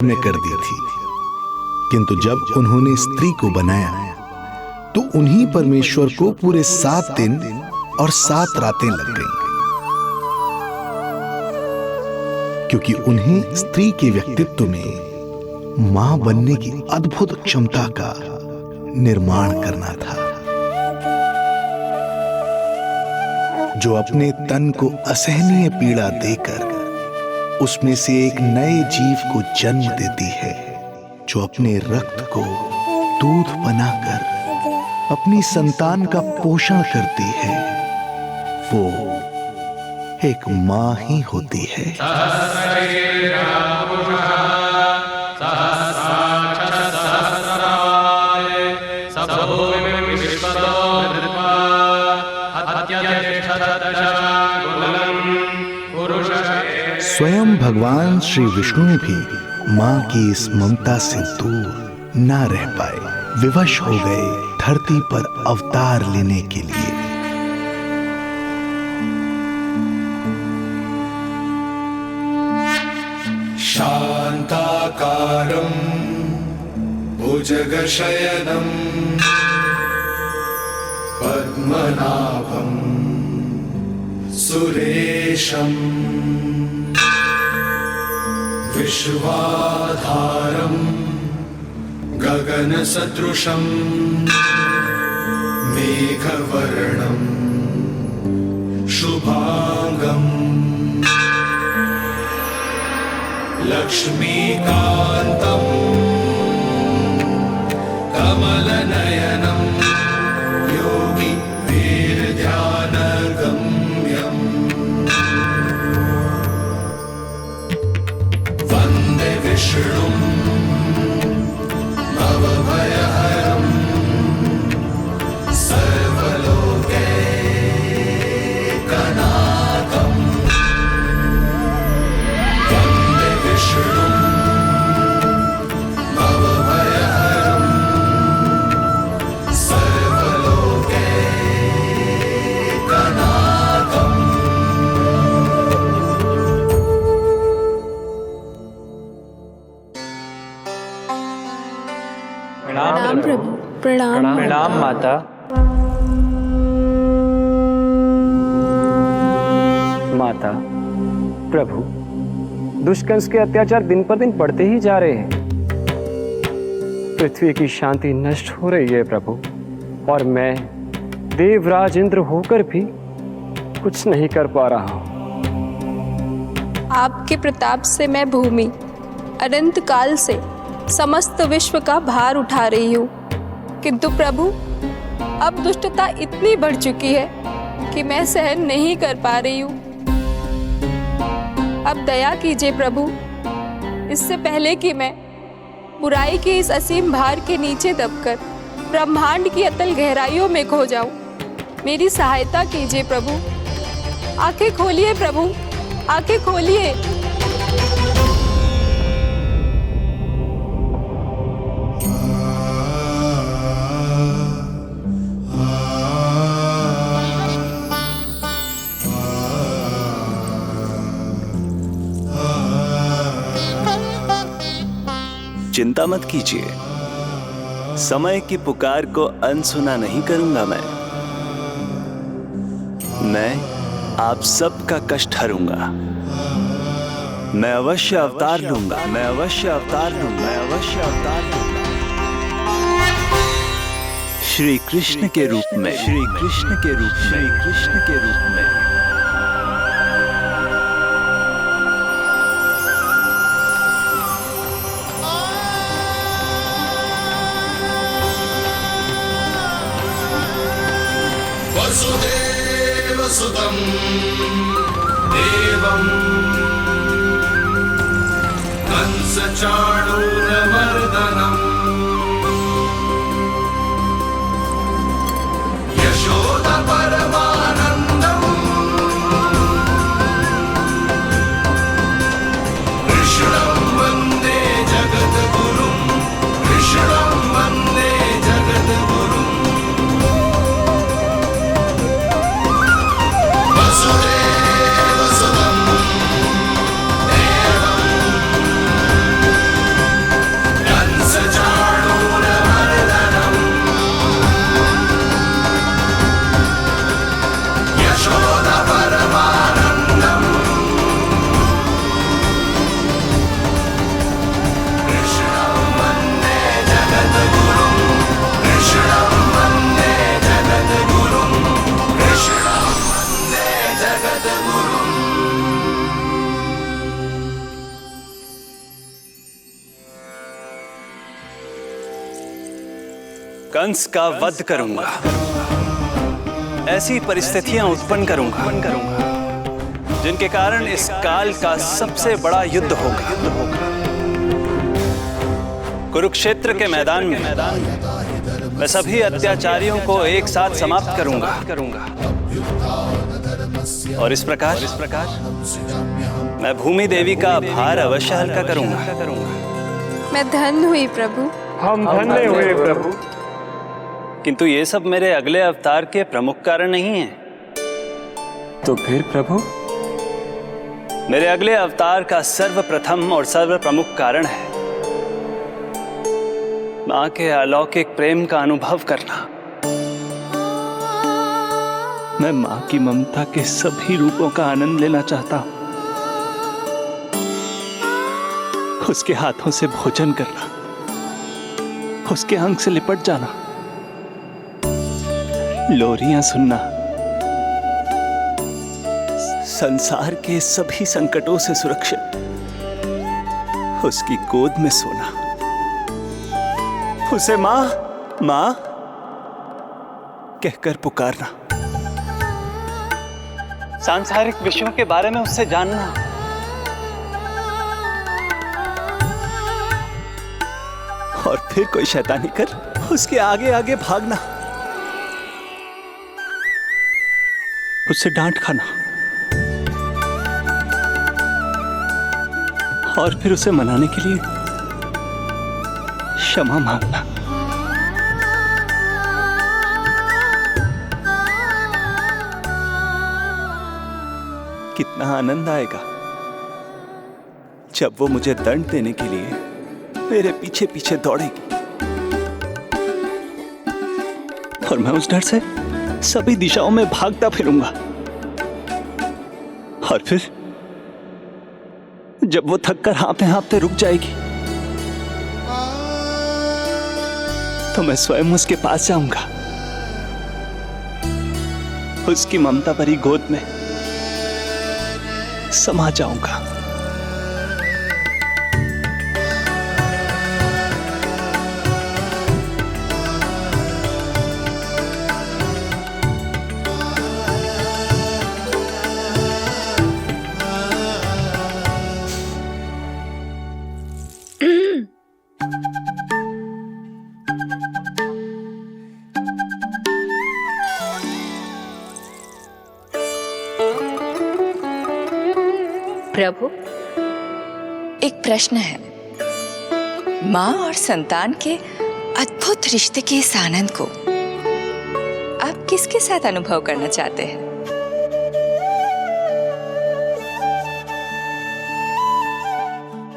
ने कर दी थी, किंतु जब उन्होंने स्त्री को बनाया तो उन्हीं परमेश्वर को पूरे 7 दिन और 7 रातें लग गईं, क्योंकि उन्हें स्त्री के व्यक्तित्व में मां बनने की अद्भुत क्षमता का निर्माण करना था, जो अपने तन को असहनीय पीड़ा देकर उसमें से एक नए जीव को जन्म देती है, जो अपने रक्त को दूध बनाकर अपनी संतान का पोषण करती है। वो एक मां ही होती है। स्वयं भगवान श्री विष्णु भी मां की इस ममता से दूर ना रह पाए, विवश हो गए धरती पर अवतार लेने के लिए। शांताकारं भुजगशयनं पद्मनाभं सुरेशं विश्वाधारं गगनसदृशं मेघवर्णं शुभांगं लक्ष्मीकान्तं कमलनयनं योगी वीरध्यानगम्यं वन्दे विष्णुं भवभयहरं सर्वलोकैकनाथं वन्दे विष्णुं भवभयहरं सर्वलोकैकनाथम्। प्रणाम प्रभु। प्रणाम प्रणाम माता। माता, प्रभु, दुष्कंस के अत्याचार दिन पर दिन बढ़ते ही जा रहे हैं। पृथ्वी की शांति नष्ट हो रही है प्रभु, और मैं देवराज इंद्र होकर भी कुछ नहीं कर पा रहा हूँ। आपके प्रताप से मैं भूमि अनंत काल से समस्त विश्व का भार उठा रही हूँ, किंतु प्रभु अब दुष्टता इतनी बढ़ चुकी है कि मैं सहन नहीं कर पा रही हूँ। अब दया कीजिए प्रभु, इससे पहले कि मैं बुराई के इस असीम भार के नीचे दबकर ब्रह्मांड की अतल गहराइयों में खो जाऊं। मेरी सहायता कीजिए प्रभु। आंखें खोलिए प्रभु, आंखें खोलिए। चिंता मत कीजिए, समय की पुकार को अनसुना नहीं करूंगा। मैं आप सबका कष्ट हरूंगा। मैं अवश्य अवतार लूंगा, मैं अवश्य अवतार लूंगा, मैं अवश्य अवतार लूंगा। श्री कृष्ण के रूप में, श्री कृष्ण के रूप में, श्री कृष्ण के रूप में। वसुदेवसुतं देवं कंसचाणूरमर्दनम् यशोदपरमानन्दम् कृष्णं वन्दे जगद्गुरुं, कृष्णं वन्दे जगद्गुरुम्। वसुदेवसुतं देवं कंस का वध करूंगा, ऐसी परिस्थितियां उत्पन्न करूंगा जिनके कारण इस काल का सबसे बड़ा युद्ध होगा। कुरुक्षेत्र के मैदान में मैं सभी अत्याचारियों को एक साथ समाप्त करूंगा और इस प्रकार मैं भूमि देवी का भार अवश्य हल्का करूंगा। मैं धन्य हुई प्रभु। हम धन्य हुए प्रभु। किंतु ये सब मेरे अगले अवतार के प्रमुख कारण नहीं है। तो फिर प्रभु? मेरे अगले अवतार का सर्वप्रथम और सर्वप्रमुख कारण है मां के अलौकिक प्रेम का अनुभव करना। मैं मां की ममता के सभी रूपों का आनंद लेना चाहता हूं। उसके हाथों से भोजन करना, उसके अंग से लिपट जाना, लोरियां सुनना, संसार के सभी संकटों से सुरक्षित उसकी गोद में सोना, उसे मां मां कहकर पुकारना, सांसारिक विषयों के बारे में उससे जानना, और फिर कोई शैतानी कर उसके आगे आगे भागना, उससे डांट खाना और फिर उसे मनाने के लिए क्षमा मांगना। कितना आनंद आएगा जब वो मुझे दंड देने के लिए मेरे पीछे पीछे दौड़ेगी और मैं उस डर से सभी दिशाओं में भागता फिरूंगा। और फिर जब वो थककर हाँफते हाँफते रुक जाएगी तो मैं स्वयं उसके पास जाऊंगा, उसकी ममता भरी गोद में समा जाऊंगा। प्रभु, एक प्रश्न है। माँ और संतान के अद्भुत रिश्ते के इस आनंद को आप किसके साथ अनुभव करना चाहते हैं?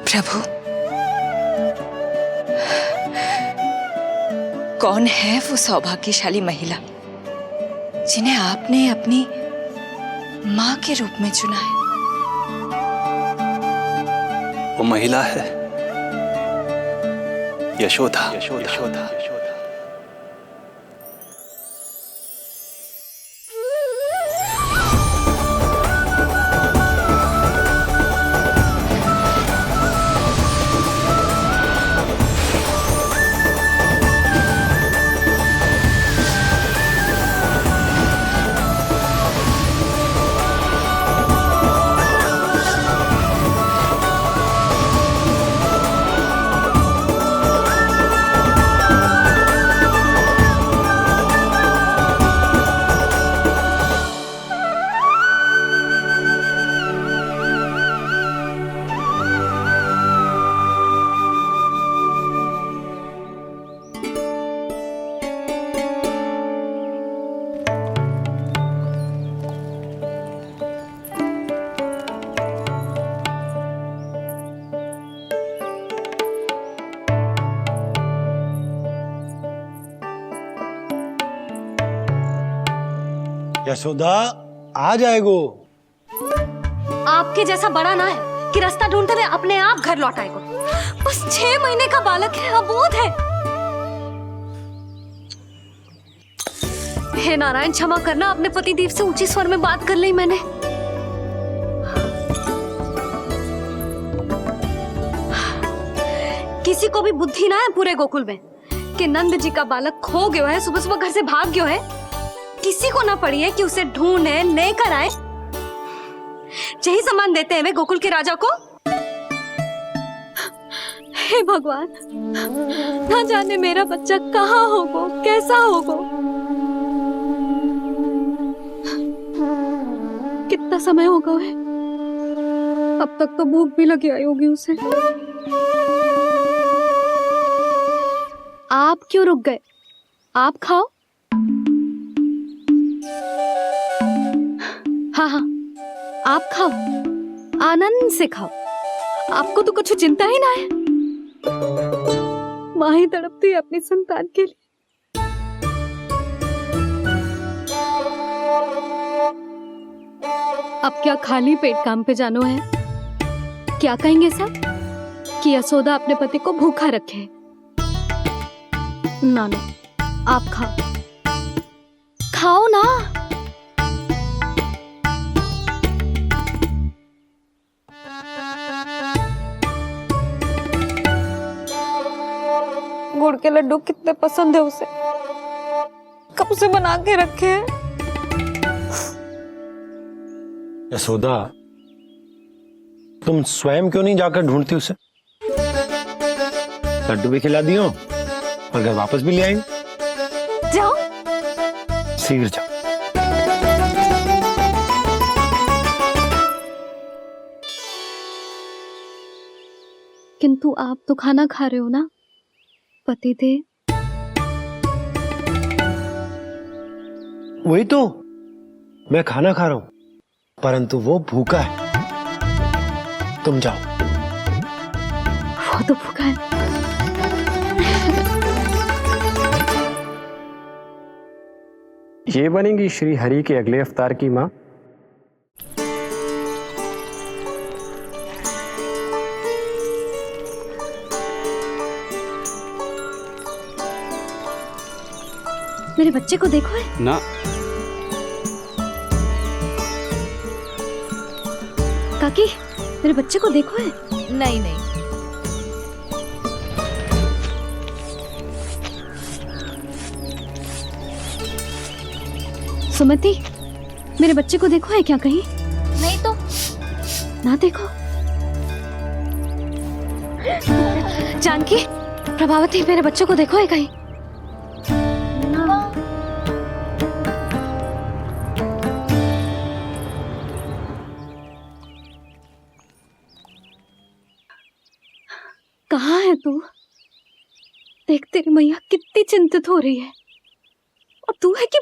प्रभु, कौन है वो सौभाग्यशाली महिला जिन्हें आपने अपनी माँ के रूप में चुना है? वो महिला है यशोदा। यशोदा। यशोदा आ जाएगो। आपके जैसा बड़ा ना है कि रास्ता ढूंढते हुए अपने आप घर लौट आएगो। बस 6 महीने का बालक है, अबोध है। हे नारायण, क्षमा करना, अपने पति देव से ऊंचे स्वर में बात कर ली मैंने। किसी को भी बुद्धि ना है पूरे गोकुल में के नंद जी का बालक खो गयो है, सुबह सुबह घर से भाग गयो है। किसी को ना पड़ी है कि उसे ढूंढे लेकर आए। यही सम्मान देते हैं वे गोकुल के राजा को। हे भगवान, ना जाने मेरा बच्चा कहाँ होगो, कैसा होगो। कितना समय हो गया है, अब तक तो भूख भी लगी आई होगी उसे। आप क्यों रुक गए? आप खाओ। हाँ हाँ, आप खाओ, आनंद से खाओ। आपको तो कुछ चिंता ही ना है। माँ ही तड़पती है अपनी संतान के लिए। अब क्या खाली पेट काम पे जानो है? क्या कहेंगे सब कि यशोदा अपने पति को भूखा रखे? ना ना, आप खाओ, खाओ ना। गुड़ के लड्डू कितने पसंद है उसे, कब से बना के रखे हैं। यशोदा, तुम स्वयं क्यों नहीं जाकर ढूंढती उसे? लड्डू भी खिला दियो और घर वापस भी ले आएंगे। जाओ, शीघ्र जाओ। किंतु आप तो खाना खा रहे हो ना पतिदेव। वही तो, मैं खाना खा रहा हूं, परंतु वो भूखा है। तुम जाओ। वो तो भूखा है। ये बनेंगी श्री हरि के अगले अवतार की माँ। मेरे बच्चे को देखो है ना। काकी, मेरे बच्चे को देखो है। नहीं नहीं, सुमति, मेरे बच्चे को देखो है क्या कहीं? नहीं तो। ना देखो। जानकी, प्रभावती, मेरे बच्चे को देखो है कहीं? कहाँ है तू? देख, तेरी मैया कितनी चिंतित हो रही है, और तू है कि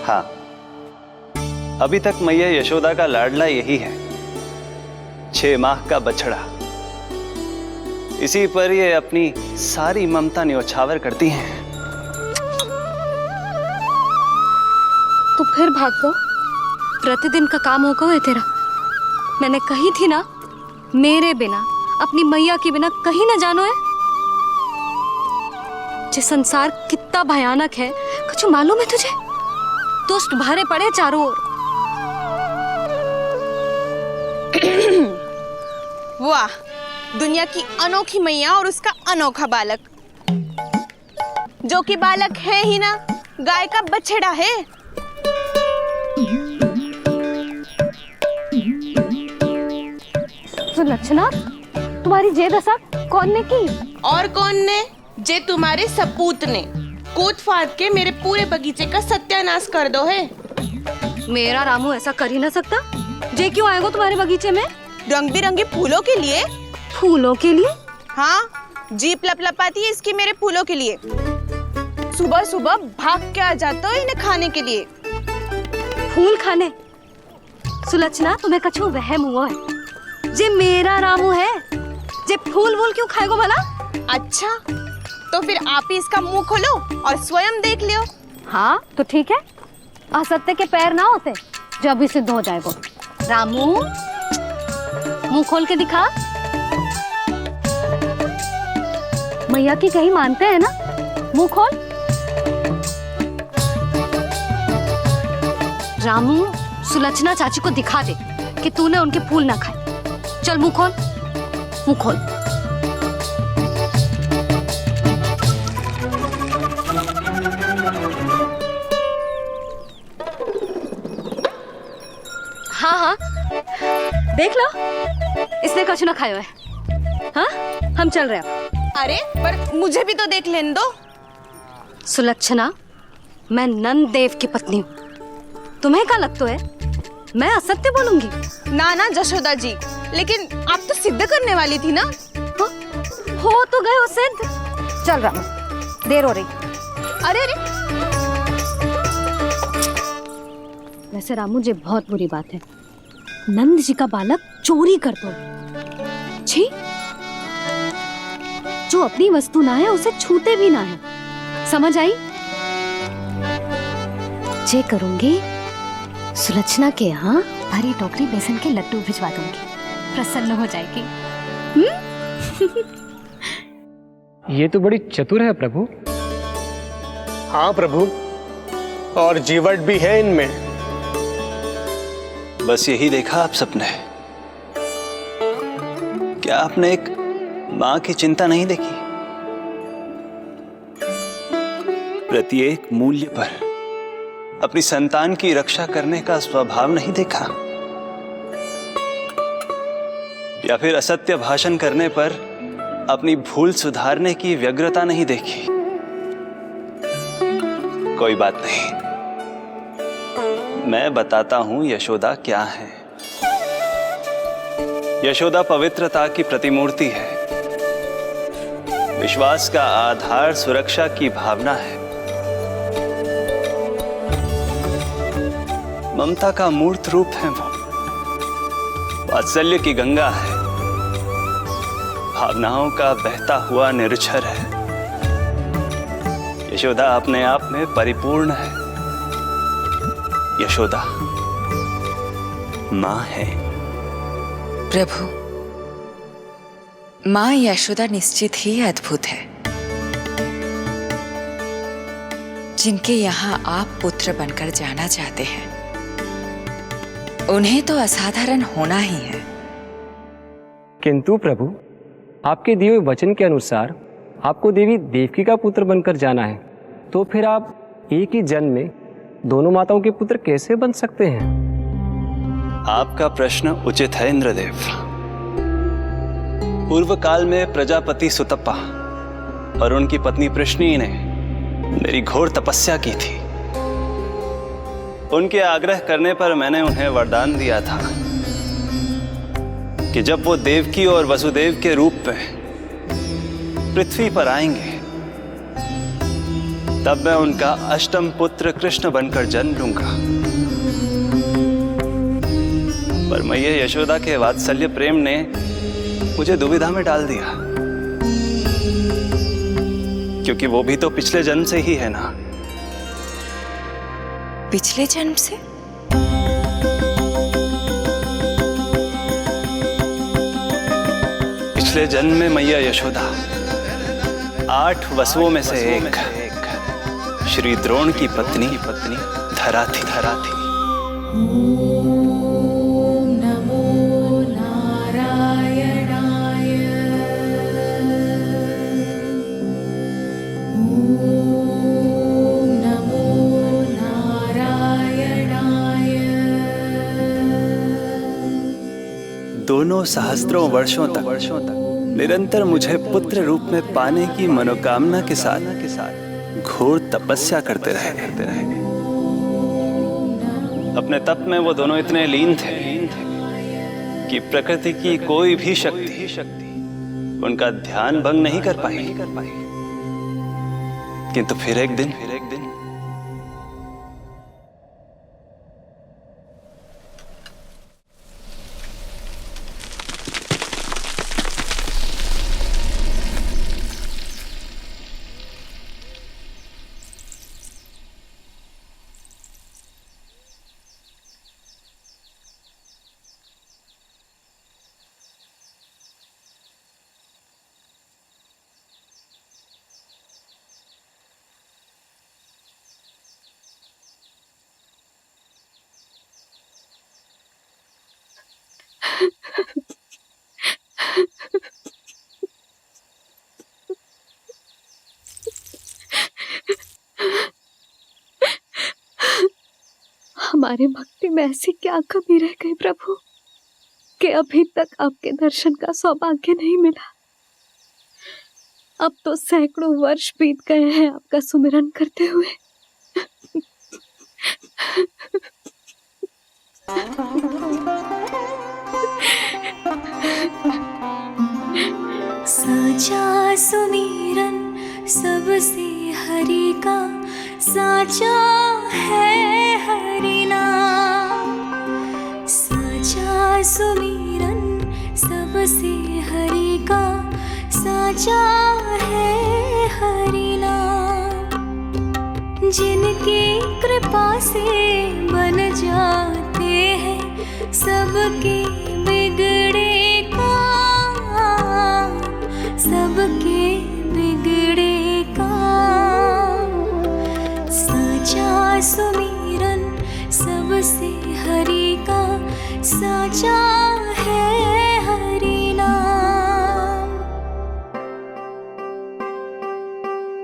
हाँ, अभी तक मैया यशोदा का लाडला यही है, 6 माह का बछड़ा। इसी पर ये अपनी सारी ममता न्योछावर करती हैं। तू फिर भाग गो। प्रतिदिन का काम होगा है तेरा। मैंने कही थी ना, मेरे बिना, अपनी मैया के बिना कहीं ना जानो है। ये संसार कितना भयानक है, कुछ मालूम है तुझे? दुष्ट भरे पड़े चारों ओर। वाह, दुनिया की अनोखी मैया और उसका अनोखा बालक, जो कि बालक है ही ना, गाय का बछड़ा है। सुलक्षणा, तुम्हारी जे दशा कौन ने की? और कौन ने? जे तुम्हारे सपूत ने कूद फाद के मेरे पूरे बगीचे का सत्यानाश कर दो है। मेरा रामू ऐसा कर ही ना सकता। जे क्यों आएगा तुम्हारे बगीचे में? रंग बिरंगे फूलों के लिए। फूलों के लिए? हाँ, जीप लपलपाती है इसकी मेरे फूलों के लिए। सुबह सुबह भाग के आ जाता हो इन्हें खाने के लिए। फूल खाने? सुलक्षणा, तुम्हें कछु वहम हुआ है। जे मेरा रामू है, जे फूल वूल क्यों खाएगो भला? अच्छा, तो फिर आप ही इसका मुंह खोलो और स्वयं देख लियो। हाँ तो ठीक है, असत्य के पैर ना होते जो अभी सिद्ध हो जाए वो। रामू, मुंह खोल के दिखा। मैया की कहीं मानते हैं ना, मुंह खोल। रामू, सुलक्षणा चाची को दिखा दे कि तूने उनके फूल ना खाए। चल मुंह खोल, मुंह खोल। हाँ हाँ, देख लो, इसने कछु ना खाया है। हाँ, हम चल रहे हैं। अरे पर मुझे भी तो देख लेने दो। सुलक्षणा, मैं नंद देव की पत्नी हूँ, तुम्हें क्या लगता है मैं असत्य बोलूंगी? ना ना जशोदा जी, लेकिन आप तो सिद्ध करने वाली थी ना। हो तो गए हो सिद्ध। चल रामू, देर हो रही। अरे अरे, वैसे रामू जी बहुत बुरी बात है, नंद जी का बालक चोरी कर दो। छी, जो अपनी वस्तु ना है उसे छूते भी ना है, समझ आई? जे करूंगी, सुलक्षणा के यहाँ भरी टोकरी बेसन के लड्डू भिजवा दूंगी, प्रसन्न हो जाएगी। ये तो बड़ी चतुर है प्रभु। हाँ प्रभु, और जीवट भी है इनमें। बस यही देखा आप सबने? क्या आपने एक मां की चिंता नहीं देखी? प्रत्येक मूल्य पर अपनी संतान की रक्षा करने का स्वभाव नहीं देखा? या फिर असत्य भाषण करने पर अपनी भूल सुधारने की व्यग्रता नहीं देखी? कोई बात नहीं, मैं बताता हूं यशोदा क्या है। यशोदा पवित्रता की प्रतिमूर्ति है, विश्वास का आधार सुरक्षा की भावना है, ममता का मूर्त रूप है वो, वात्सल्य की गंगा है, भावनाओं का बहता हुआ निर्झर है। यशोदा अपने आप में परिपूर्ण है। यशोदा मां है। प्रभु, मां यशोदा निश्चित ही अद्भुत है। जिनके यहाँ आप पुत्र बनकर जाना चाहते हैं, उन्हें तो असाधारण होना ही है। किंतु प्रभु, आपके दिए हुए वचन के अनुसार आपको देवी देवकी का पुत्र बनकर जाना है, तो फिर आप एक ही जन्म में दोनों माताओं के पुत्र कैसे बन सकते हैं? आपका प्रश्न उचित है इंद्रदेव। पूर्व काल में प्रजापति सुतप्पा और उनकी पत्नी प्रश्नी ने मेरी घोर तपस्या की थी। उनके आग्रह करने पर मैंने उन्हें वरदान दिया था कि जब वो देवकी और वसुदेव के रूप में पृथ्वी पर आएंगे, तब मैं उनका अष्टम पुत्र कृष्ण बनकर जन्म लूंगा। पर मैया यशोदा के वात्सल्य प्रेम ने मुझे दुविधा में डाल दिया, क्योंकि वो भी तो पिछले जन्म से ही है ना। पिछले जन्म से? पिछले जन्म में मैया यशोदा 8 वसुओं में से एक श्री द्रोण की पत्नी धरा थी। दोनों सहस्त्रों वर्षों तक निरंतर मुझे पुत्र रूप में पाने की मनोकामना के साथ घोर तपस्या करते रहे। अपने तप में वो दोनों इतने लीन थे कि प्रकृति की कोई भी शक्ति उनका ध्यान भंग नहीं कर पाई। किंतु फिर एक दिन हमारे भक्ति में ऐसी क्या कमी रह गई प्रभु कि अभी तक आपके दर्शन का सौभाग्य नहीं मिला। अब तो सैकड़ों वर्ष बीत गए हैं आपका सुमिरन करते हुए। साचा सुमिरन सबसे हरि का, साचा है हरि नाम। साचा सुमिरन सबसे हरि का, साचा है हरि नाम। जिनकी कृपा से बन जाते हैं सबके बिगड़े काम, सबके बिगड़े काम। साचा सुमिरन सबसे हरि का, साचा है हरि नाम।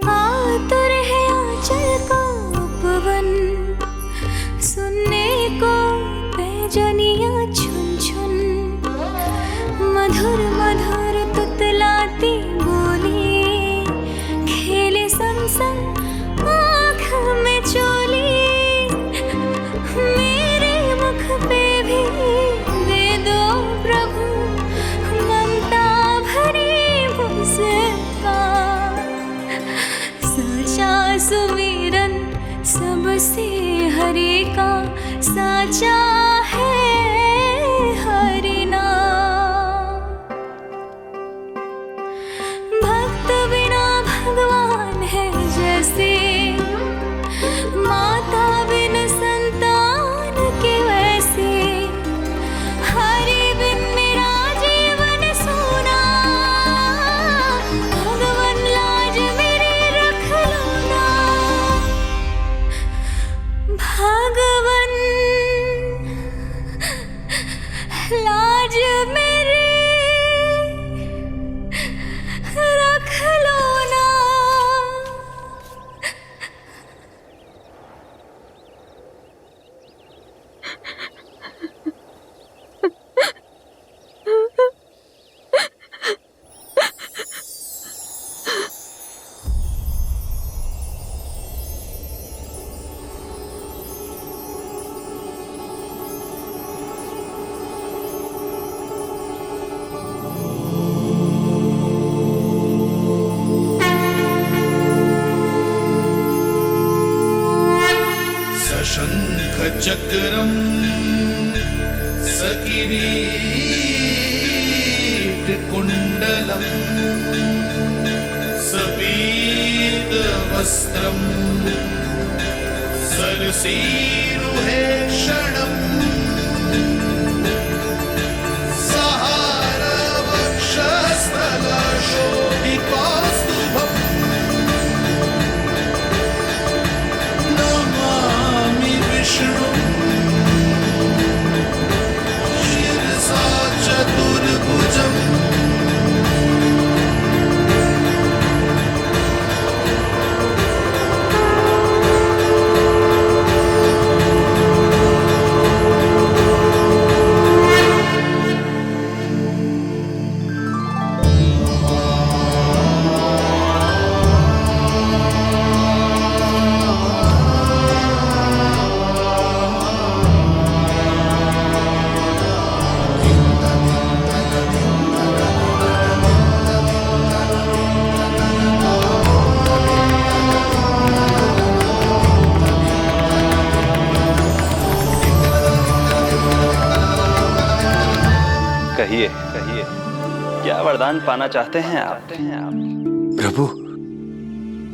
आतुर है आंचल का उपवन, सुनने को पैजनिया छुन छुन। मधुर मधुर तुतलाती बोली, खेले संग संग आँख में चोली। मेरे मुख पे भी दे दो प्रभु ममता भरी मुस्कान। साचा सुमिरन सबसे हरि का, साचा है हरि नाम। भक्त बिना भगवान है जैसे, माता बिन संतान के वैसे। हरि बिन मेरा जीवन सूना, भगवान लाज मेरी रख लो ना। भगवान लाज मेरी रख लो ना। सशंख चक्रम सकिरीट कुंडलम सपीत वस्त्रम सरसीरुहे क्षणम। सहार वक्षस्थल शोभितौस्तुभम् नमामि विष्णु शिरसा चतुर्भुजम्। कहिए कहिए, क्या वरदान पाना चाहते हैं आप? प्रभु,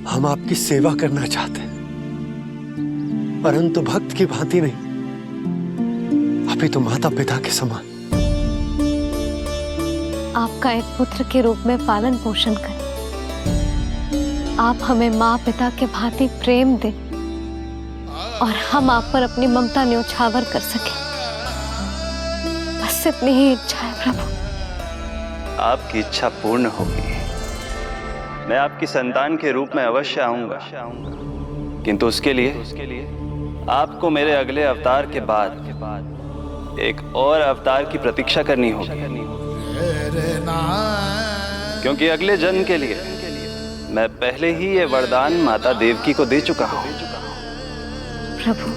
हम आपकी सेवा करना चाहते हैं, परंतु भक्त की भांति नहीं, अभी तो माता पिता के समान। आपका एक पुत्र के रूप में पालन पोषण करें। आप हमें माँ पिता के भांति प्रेम दें और हम आप पर अपनी ममता न्योछावर कर सकें। बस इतनी ही इच्छा है प्रभु। आपकी इच्छा पूर्ण होगी। मैं आपकी संतान के रूप में अवश्य आऊंगा, किंतु उसके लिए आपको मेरे अगले अवतार के बाद एक और अवतार की प्रतीक्षा करनी होगी, क्योंकि अगले जन्म के लिए मैं पहले ही ये वरदान माता देवकी को दे चुका हूं। प्रभु,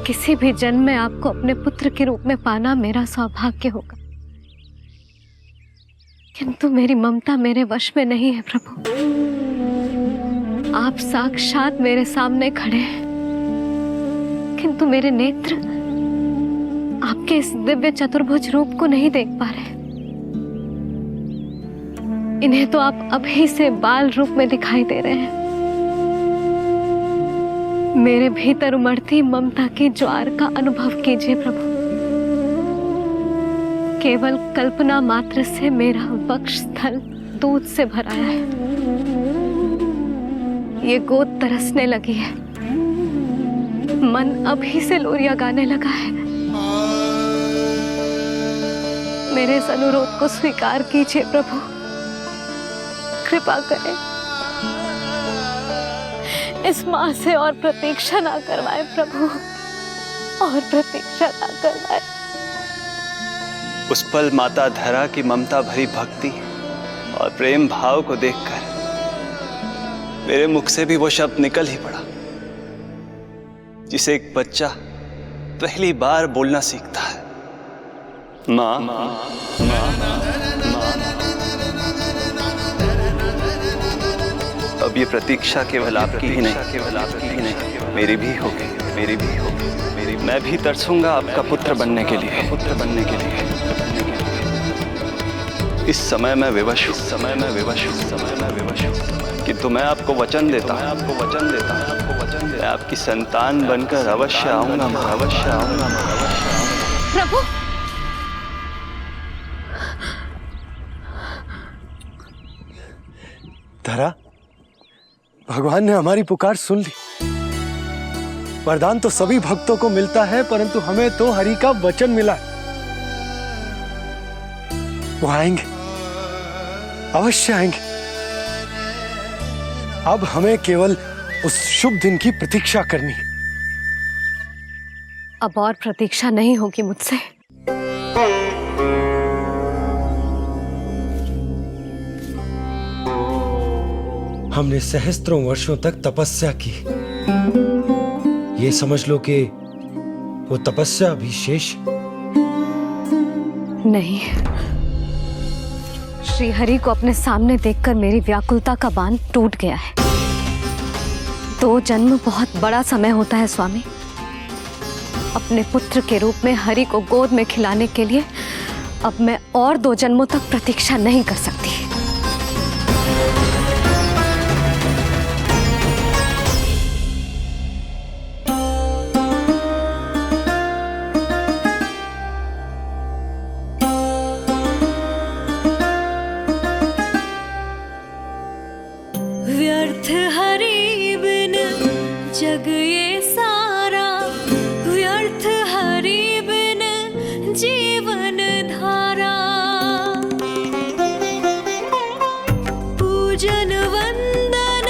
किसी भी जन्म में आपको अपने पुत्र के रूप में पाना मेरा सौभाग्य होगा, किंतु मेरी ममता मेरे वश में नहीं है। प्रभु, आप साक्षात मेरे सामने खड़े हैं, किंतु मेरे नेत्र आपके इस दिव्य चतुर्भुज रूप को नहीं देख पा रहे। इन्हें तो आप अभी से बाल रूप में दिखाई दे रहे हैं। मेरे भीतर उमड़ती ममता की ज्वार का अनुभव कीजिए प्रभु। केवल कल्पना मात्र से मेरा वक्ष स्थल दूध से भराया है। ये गोद तरसने लगी है, मन अभी से लोरियां गाने लगा है। मेरे इस अनुरोध को स्वीकार कीजिए प्रभु, कृपा करें। इस माँ से और प्रतीक्षा ना करवाए प्रभु, और प्रतीक्षा ना करवाए। उस पल माता धरा की ममता भरी भक्ति और प्रेम भाव को देखकर मेरे मुख से भी वो शब्द निकल ही पड़ा जिसे एक बच्चा पहली बार बोलना सीखता है, माँ। अब ये प्रतीक्षा केवल आपकी ही नहीं, मेरी भी होगी, मेरी भी होगी। मैं भी तरसूंगा आपका पुत्र बनने के लिए, इस समय मैं विवश हूँ, किंतु मैं आपको वचन देता हूँ, मैं आपकी संतान बनकर अवश्य आऊंगा, प्रभु, धरा, भगवान ने हमारी पुकार सुन ली। वरदान तो सभी भक्तों को मिलता है, परंतु हमें तो हरि का वचन मिला है। वो आएंगे, अवश्य आएंगे। अब हमें केवल उस शुभ दिन की प्रतीक्षा करनी है। अब और प्रतीक्षा नहीं होगी मुझसे। हमने सहस्त्रों वर्षों तक तपस्या की, ये समझ लो कि वो तपस्या अभी शेष नहीं। श्री हरि को अपने सामने देखकर मेरी व्याकुलता का बांध टूट गया है। 2 जन्म बहुत बड़ा समय होता है स्वामी। अपने पुत्र के रूप में हरि को गोद में खिलाने के लिए अब मैं और 2 जन्मों तक प्रतीक्षा नहीं कर सकती। व्यर्थ हरि बिन जग ये सारा, व्यर्थ हरि बिन जीवन धारा। पूजन वंदन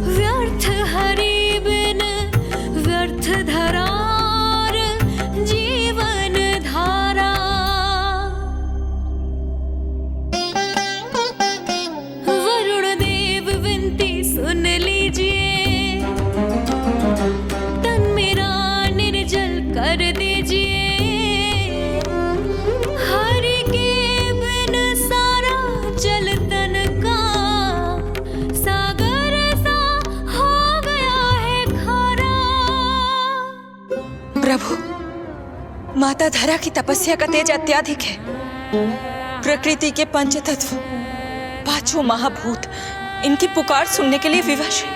व्यर्थ हरि बिन, व्यर्थ धरार जीवन धारा। वरुण देव विनती सुन लीजिए, तन मेरा निर्जल कर दीजिए। हरि के बिन सारा जल तन का सागर सा हो गया है खारा। प्रभु, माता धरा की तपस्या का तेज अत्याधिक है। प्रकृति के पंचतत्व, 5 महाभूत इनकी पुकार सुनने के लिए विवश है।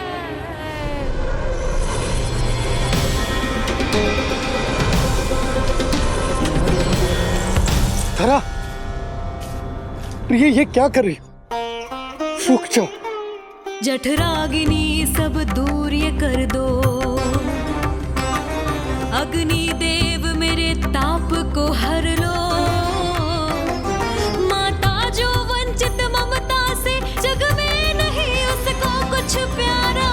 धरा, प्रिय, ये क्या कर रही हो? रुक जाओ। जठराग्नि सब दूर ये कर दो, अग्नि देव मेरे ताप को हर लो। माता जो वंचित ममता से, जग में नहीं उसको कुछ प्यारा।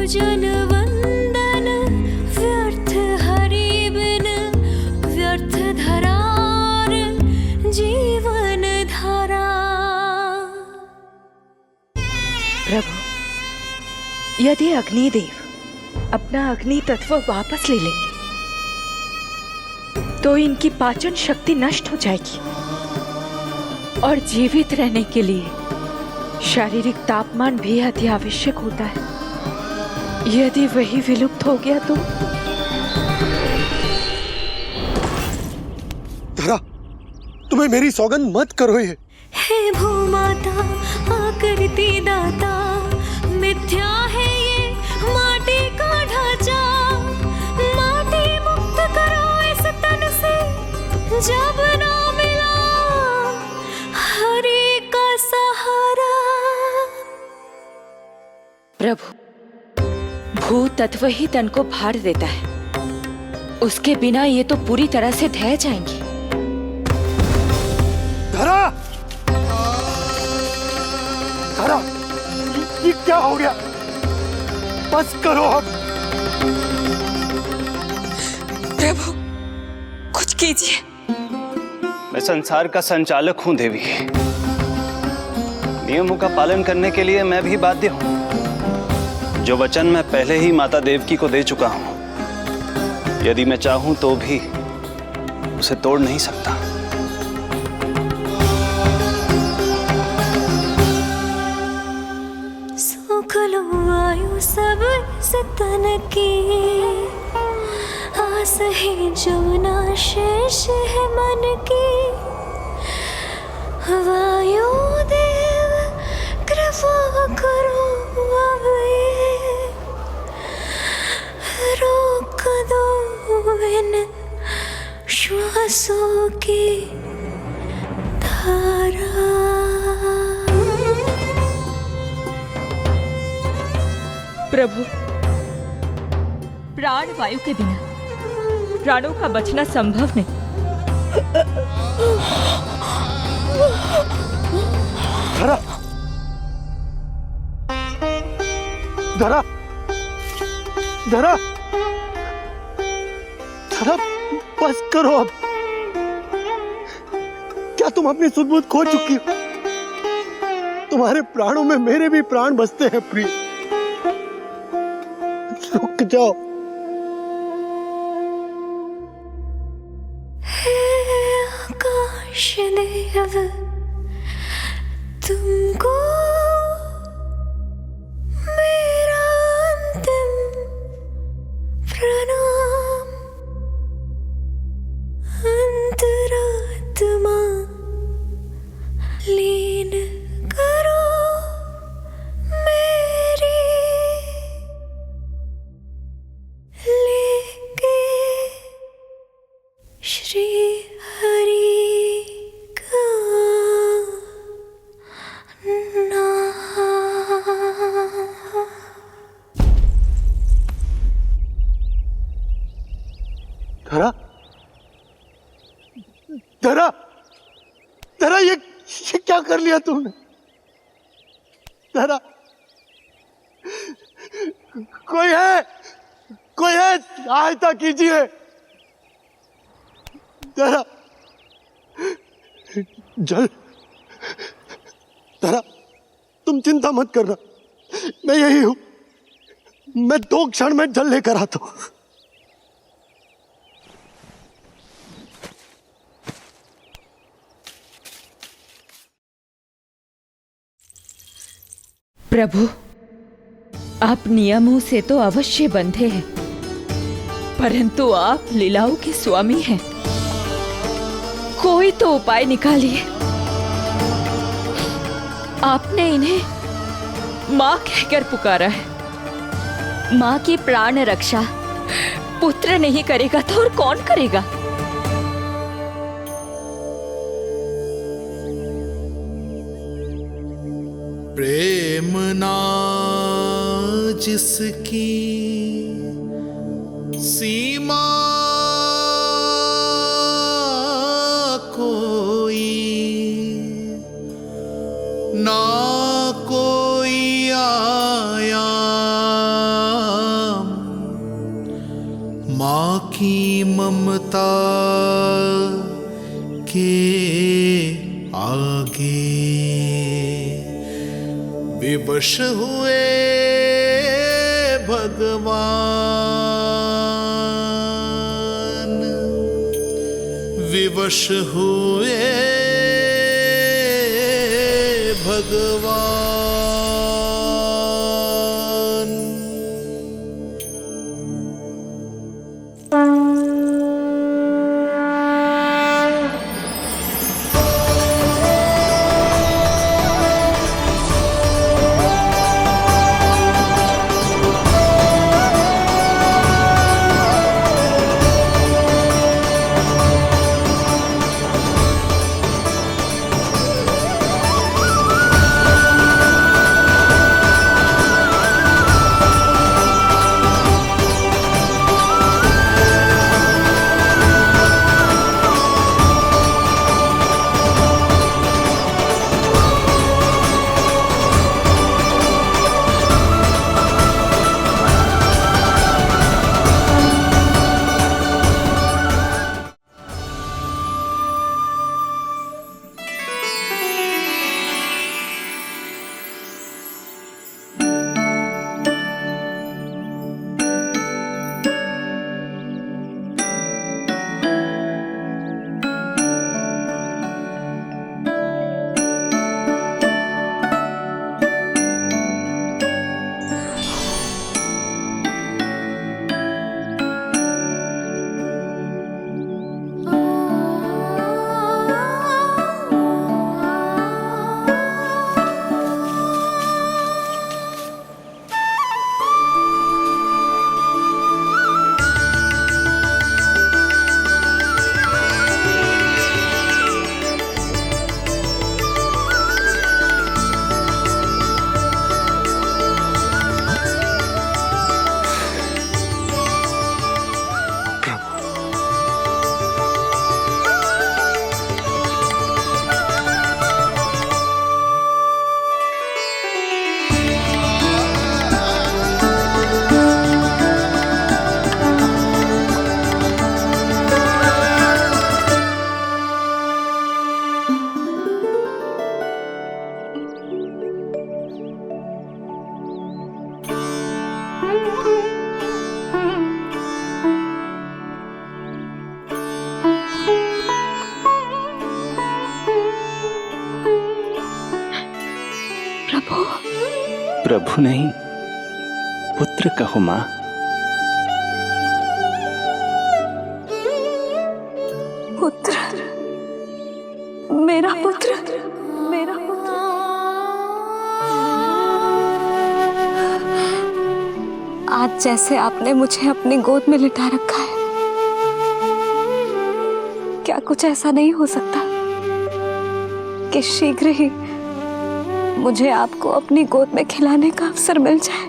पूजन वंदन व्यर्थ हरि बिन व्यर्थ धरार जीवन धारा। प्रभु, यदि अग्निदेव अपना अग्नि तत्व वापस ले लेंगे तो इनकी पाचन शक्ति नष्ट हो जाएगी और जीवित रहने के लिए शारीरिक तापमान भी अति आवश्यक होता है। यदि वही विलुप्त हो गया तो धरा, तुम्हें मेरी सौगंध मत करो ये। हे भूमाता आकृति दाता, मिथ्या है ये माटी का ढांचा। माटी मुक्त करो इस तन से, जब ना मिला हरि का सहारा। प्रभु, भू तत्व ही तन को भार देता है, उसके बिना ये तो पूरी तरह से ढह जाएंगी। धरा, धरा, ये क्या हो गया? बस करो अब। प्रभु, कुछ कीजिए। मैं संसार का संचालक हूं देवी। नियमों का पालन करने के लिए मैं भी बाध्य हूं। जो वचन मैं पहले ही माता देवकी को दे चुका हूं, यदि मैं चाहूं तो भी उसे तोड़ नहीं सकता। सुख लो आयु सब इस तन की, आस है जो ना शेष है मन की। वायु देव कृपा करो अब ये, रोक दो इन श्वासों की धारा। प्रभु, प्राण वायु के बिना प्राणों का बचना संभव नहीं। धरा, धरा, धरा, धरा, बस करो अब। क्या तुम अपनी सुध-बुध खो चुकी हो? तुम्हारे प्राणों में मेरे भी प्राण बसते हैं प्रिय। रुक जाओ। हे आकाश देव, तुमको मेरा अंतिम प्रणाम। अंतरात्मा लीन करो मेरी, लेके श्री हरि का नाम। धरा, धरा, धरा, ये क्या कर लिया तुमने? धरा, कोई है, कोई है, सहायता कीजिए। धरा, जल। धरा, तुम चिंता मत करना, मैं यही हूं। मैं 2 क्षण में जल लेकर आता हूं। प्रभु, आप नियमों से तो अवश्य बंधे हैं, परंतु आप लीलाओं के स्वामी हैं। कोई तो उपाय निकालिए। आपने इन्हें मां कहकर पुकारा है। मां की प्राण रक्षा पुत्र नहीं करेगा तो और कौन करेगा? प्रेम ना जिसकी सीमा कोई, ना कोई आया की ममता के आगे विवश हुए भगवान, विवश हुए भगवान। प्रभु नहीं, पुत्र कहो मां। पुत्र, मेरा पुत्र, मेरा पुत्र। आज जैसे आपने मुझे अपनी गोद में लिटा रखा है, क्या कुछ ऐसा नहीं हो सकता कि शीघ्र ही मुझे आपको अपनी गोद में खिलाने का अवसर मिल जाए?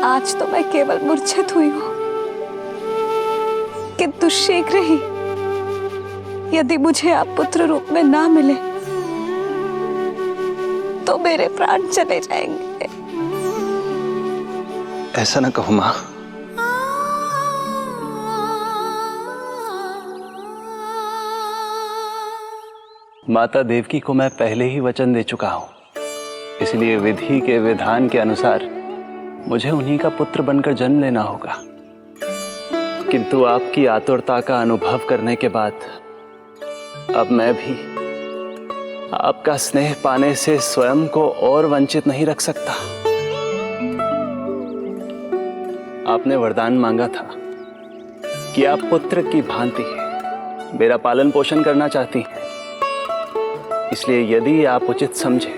आज तो मैं केवल मूर्छित हुई हूं, किंतु शीघ्र ही यदि मुझे आप पुत्र रूप में ना मिले तो मेरे प्राण चले जाएंगे। ऐसा ना कहो मां। माता देवकी को मैं पहले ही वचन दे चुका हूं, इसलिए विधि के विधान के अनुसार मुझे उन्हीं का पुत्र बनकर जन्म लेना होगा। किंतु आपकी आतुरता का अनुभव करने के बाद अब मैं भी आपका स्नेह पाने से स्वयं को और वंचित नहीं रख सकता। आपने वरदान मांगा था कि आप पुत्र की भांति मेरा पालन पोषण करना चाहती हैं, इसलिए यदि आप उचित समझे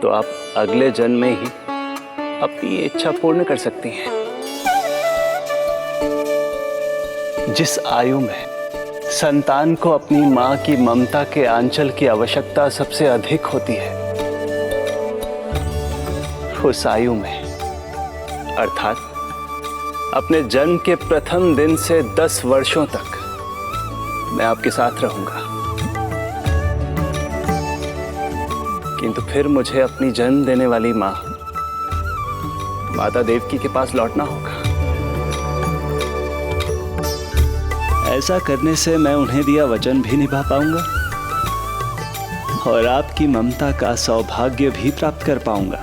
तो आप अगले जन्म में ही अपनी इच्छा पूर्ण कर सकती हैं। जिस आयु में संतान को अपनी मां की ममता के आंचल की आवश्यकता सबसे अधिक होती है, उस आयु में अर्थात अपने जन्म के प्रथम दिन से 10 वर्षों तक मैं आपके साथ रहूंगा। किंतु फिर मुझे अपनी जन्म देने वाली मां माता देवकी के पास लौटना होगा। ऐसा करने से मैं उन्हें दिया वचन भी निभा पाऊंगा और आपकी ममता का सौभाग्य भी प्राप्त कर पाऊंगा।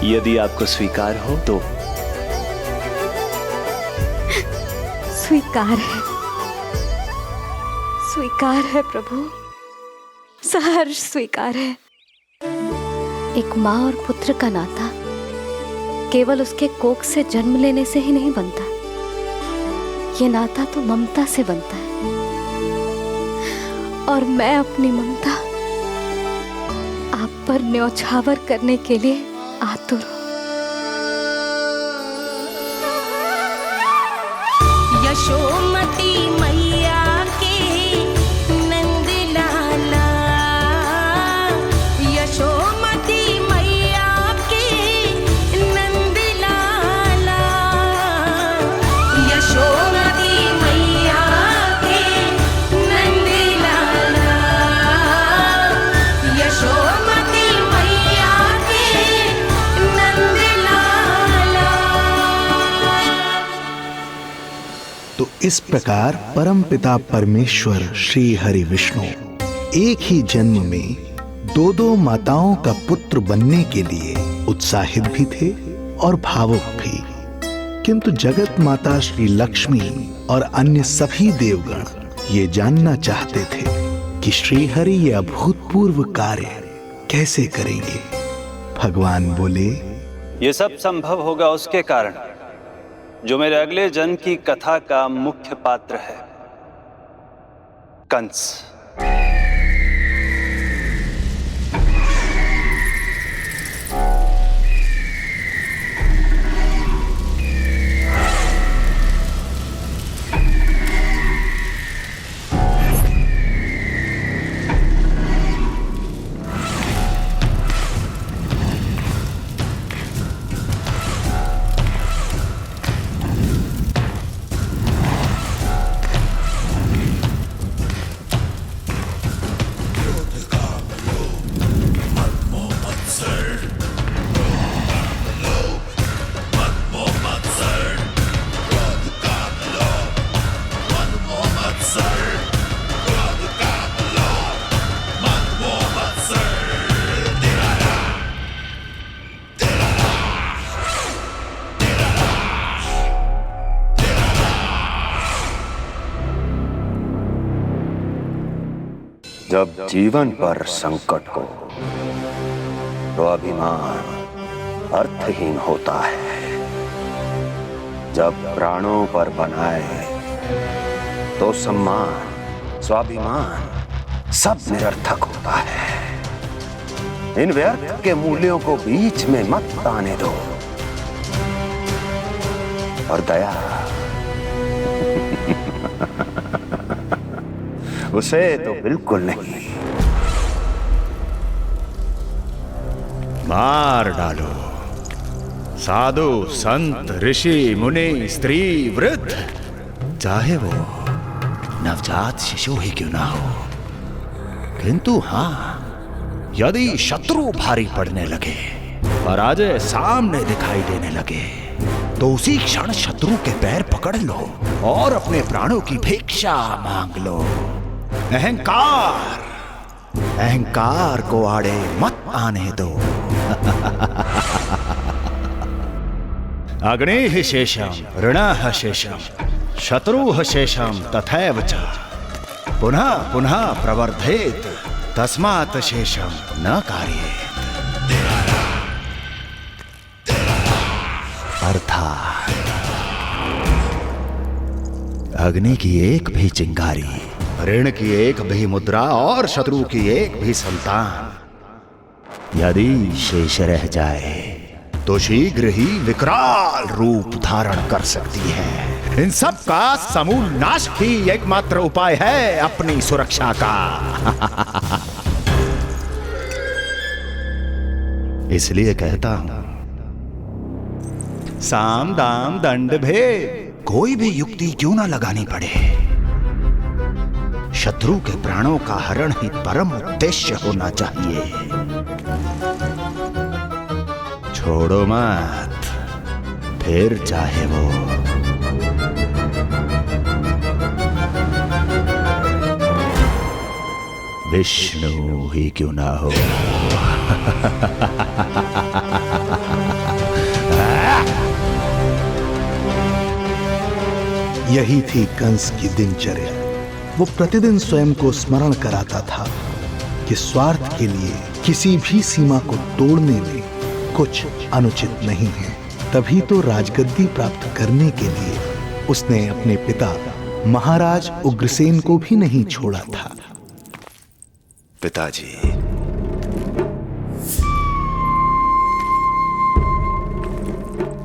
यदि आपको स्वीकार हो तो। स्वीकार है प्रभु, सहर्ष स्वीकार है। एक माँ और पुत्र का नाता केवल उसके कोख से जन्म लेने से ही नहीं बनता, ये नाता तो ममता से बनता है, और मैं अपनी ममता आप पर न्यौछावर करने के लिए आतुर हूं। यशोमती मैया के नंद लाला, यशोमती मैया के नंद लाला, यशोमती मैया के नंद लाला, यशोमती मैया के नंद लाला। तो इस प्रकार परमपिता परमेश्वर श्री हरि विष्णु एक ही जन्म में दो दो माताओं का पुत्र बनने के लिए उत्साहित भी थे और भावुक भी। किंतु जगत माता श्री लक्ष्मी और अन्य सभी देवगण ये जानना चाहते थे कि श्री हरि ये अभूतपूर्व कार्य कैसे करेंगे। भगवान बोले, ये सब संभव होगा उसके कारण जो मेरे अगले जन्म की कथा का मुख्य पात्र है, कंस। जब जीवन पर संकट हो तो अभिमान अर्थहीन होता है, जब प्राणों पर बनाए तो सम्मान स्वाभिमान सब निरर्थक होता है। इन व्यर्थ के मूल्यों को बीच में मत आने दो। और दया उसे तो बिल्कुल नहीं। मार डालो साधु संत ऋषि मुनि स्त्री वृद्ध, चाहे वो नवजात शिशु ही क्यों ना हो। किंतु हां, यदि शत्रु भारी पड़ने लगे, पराजय सामने दिखाई देने लगे, तो उसी क्षण शत्रु के पैर पकड़ लो और अपने प्राणों की भिक्षा मांग लो। अहंकार को आड़े मत आने दो। अग्निः शेषम ऋणः शेषम शत्रुः शेषम तथैव च पुनः पुनः प्रवर्धेत तस्मात् शेषम न कार्येत। अर्थात अग्नि की एक भी चिंगारी, ऋण की एक भी मुद्रा और शत्रु की एक भी संतान यदि शेष रह जाए तो शीघ्र ही विकराल रूप धारण कर सकती है। इन सब का समूल नाश ही एकमात्र उपाय है अपनी सुरक्षा का। इसलिए कहता हूं, साम दाम दंड भेद कोई भी युक्ति क्यों ना लगानी पड़े, शत्रु के प्राणों का हरण ही परम उद्देश्य होना चाहिए। छोड़ो मत, फिर चाहे वो विष्णु ही क्यों ना हो। यही थी कंस की दिनचर्या। वो प्रतिदिन स्वयं को स्मरण कराता था कि स्वार्थ के लिए किसी भी सीमा को तोड़ने में कुछ अनुचित नहीं है। तभी तो राजगद्दी प्राप्त करने के लिए उसने अपने पिता महाराज उग्रसेन को भी नहीं छोड़ा था। पिताजी,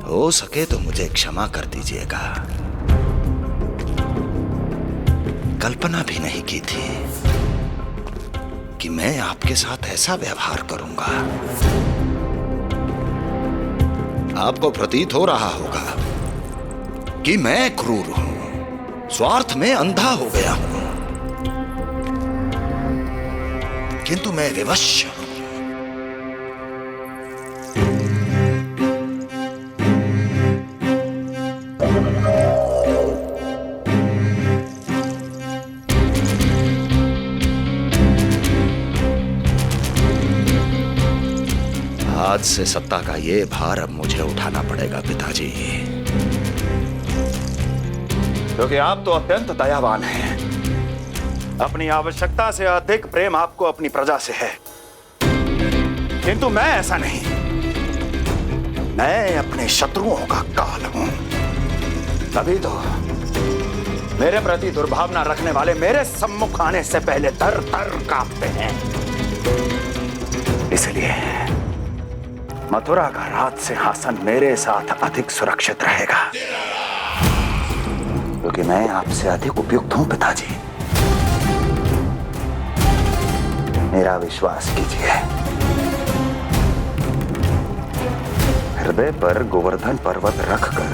हो सके तो मुझे क्षमा कर दीजिएगा। कल्पना भी नहीं की थी कि मैं आपके साथ ऐसा व्यवहार करूंगा। आपको प्रतीत हो रहा होगा कि मैं क्रूर हूं, स्वार्थ में अंधा हो गया हूं, किंतु मैं विवश हूं। आज से सत्ता का ये भार अब मुझे उठाना पड़ेगा पिताजी, क्योंकि आप तो अत्यंत दयावान हैं। अपनी आवश्यकता से अधिक प्रेम आपको अपनी प्रजा से है, किंतु मैं ऐसा नहीं। मैं अपने शत्रुओं का काल हूं, तभी तो मेरे प्रति दुर्भावना रखने वाले मेरे सम्मुख आने से पहले थर थर कांपते हैं। इसलिए मथुरा का राज सिंहासन मेरे साथ अधिक सुरक्षित रहेगा, क्योंकि मैं आपसे अधिक उपयुक्त हूं पिताजी। मेरा विश्वास कीजिए। हृदय पर गोवर्धन पर्वत रखकर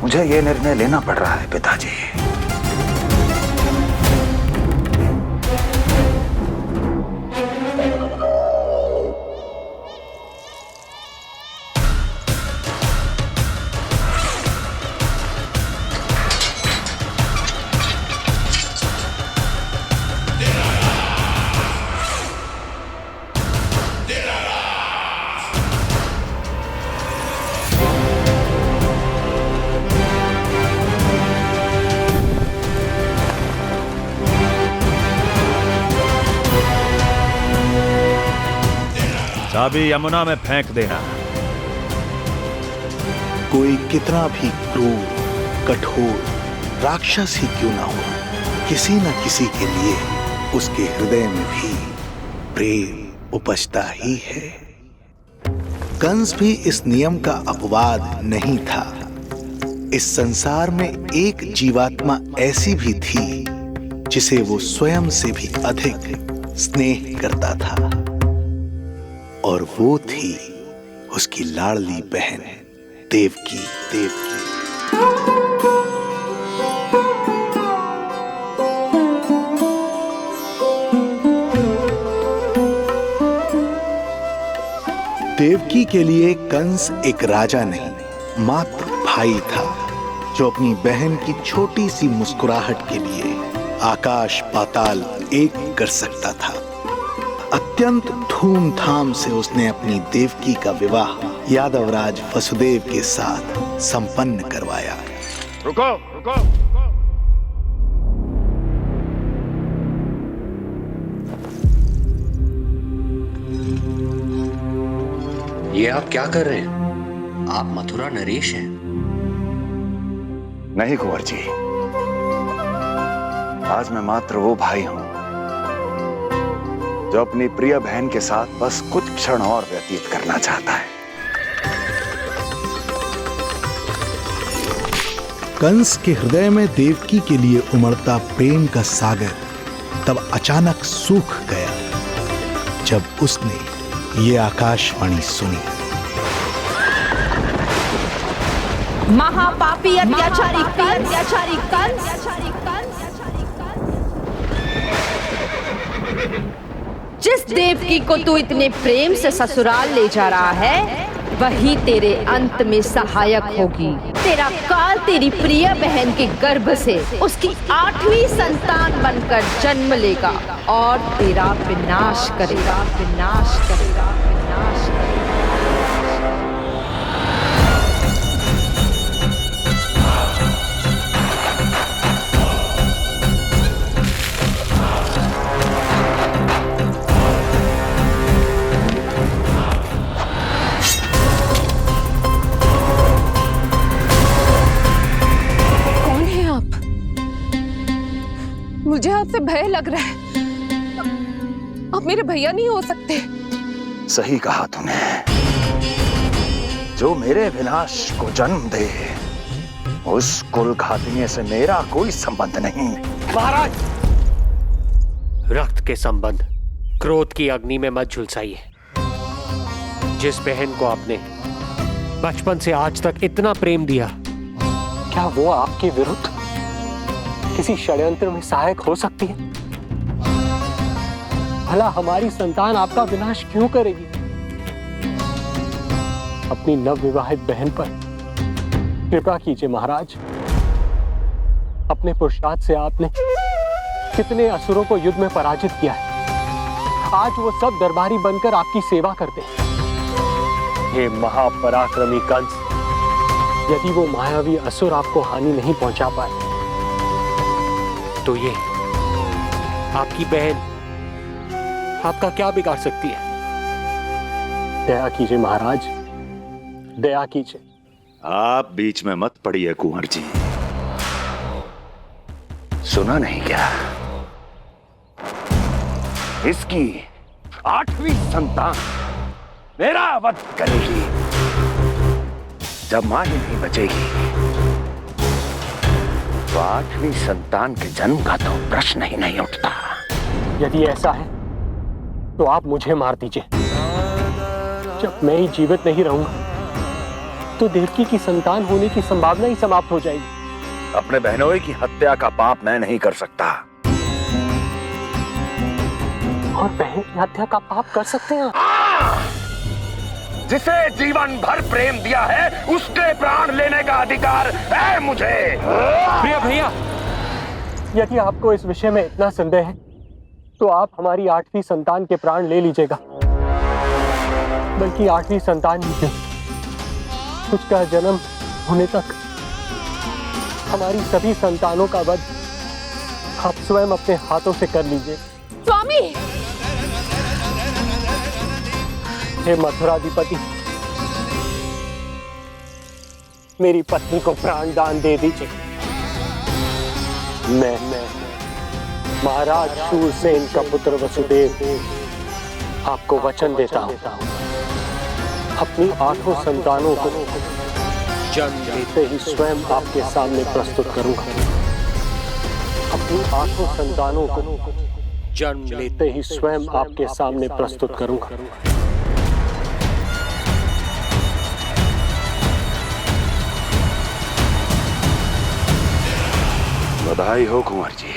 मुझे यह निर्णय लेना पड़ रहा है पिताजी। चाबी यमुना में फेंक देना। कोई कितना भी क्रूर, कठोर राक्षस ही क्यों ना हो, किसी न किसी के लिए उसके हृदय में भी प्रेम उपजता ही है। कंस भी इस नियम का अपवाद नहीं था। इस संसार में एक जीवात्मा ऐसी भी थी जिसे वो स्वयं से भी अधिक स्नेह करता था, और वो थी उसकी लाडली बहन देवकी। देवकी के लिए कंस एक राजा नहीं, मात्र भाई था, जो अपनी बहन की छोटी सी मुस्कुराहट के लिए आकाश पाताल एक कर सकता था। अत्यंत धूमधाम से उसने अपनी देवकी का विवाह यादवराज वसुदेव के साथ संपन्न करवाया। रुको। ये आप क्या कर रहे हैं? आप मथुरा नरेश हैं? नहीं कुंवर जी, आज मैं मात्र वो भाई हूं जो अपनी प्रिय बहन के साथ बस कुछ क्षण और व्यतीत करना चाहता है। कंस के हृदय में देवकी के लिए उमड़ता प्रेम का सागर तब अचानक सूख गया जब उसने ये आकाशवाणी सुनी। महापापी अत्याचारी कंस जिस देवकी को तू इतने प्रेम से ससुराल ले जा रहा है, वही तेरे अंत में सहायक होगी। तेरा काल तेरी प्रिय बहन के गर्भ से उसकी 8वीं संतान बनकर जन्म लेगा और तेरा विनाश करेगा, विनाश करेगा, विनाश करेगा। मुझे आपसे भय लग रहा है। आप मेरे भैया नहीं हो सकते। सही कहा तूने। जो मेरे विनाश को जन्म दे उस कुल घातिनी से मेरा कोई संबंध नहीं। महाराज, रक्त के संबंध क्रोध की अग्नि में मत झुलसाइए। जिस बहन को आपने बचपन से आज तक इतना प्रेम दिया, क्या वो आपके विरुद्ध किसी षड्यंत्र में सहायक हो सकती है? भला हमारी संतान आपका विनाश क्यों करेगी? अपनी नवविवाहित बहन पर कृपा कीजिए महाराज। अपने पुरुषार्थ से आपने कितने असुरों को युद्ध में पराजित किया है। आज वो सब दरबारी बनकर आपकी सेवा करते हैं। ये महापराक्रमी कंस, यदि वो मायावी असुर आपको हानि नहीं पहुंचा पाए तो ये आपकी बहन आपका क्या बिगाड़ सकती है? दया कीजिए महाराज, दया कीजिए। आप बीच में मत पड़िए कुंवर जी। सुना नहीं क्या? इसकी 8वीं संतान मेरा वध करेगी। जब मां ही नहीं बचेगी तो 8वीं संतान के जन्म का तो प्रश्न ही नहीं उठता। यदि ऐसा है तो आप मुझे मार दीजिए। जब मैं ही जीवित नहीं रहूंगा तो देवकी की संतान होने की संभावना ही समाप्त हो जाएगी। अपने बहनोई की हत्या का पाप मैं नहीं कर सकता। और बहन की हत्या का पाप कर सकते हैं? जिसे जीवन भर प्रेम दिया है उसके प्राण लेने का अधिकार है मुझे। प्रिय भैया, यदि आपको इस विषय में इतना संदेह है तो आप हमारी 8वीं संतान के प्राण ले लीजिएगा। बल्कि 8वीं संतान ही क्यों, उसका जन्म होने तक हमारी सभी संतानों का वध आप स्वयं अपने हाथों से कर लीजिए। स्वामी, हे मथुराधिपति, मेरी पत्नी को प्राण दान दे दीजिए। मैं महाराज शूरसेन का पुत्र वसुदेव आपको वचन देता हूं, अपनी 8 संतानों को जन्म लेते ही स्वयं आपके सामने प्रस्तुत करूंगा। अपनी 8 संतानों को जन्म लेते ही स्वयं आपके सामने प्रस्तुत करूंगा। बधाई हो कुंवर जी,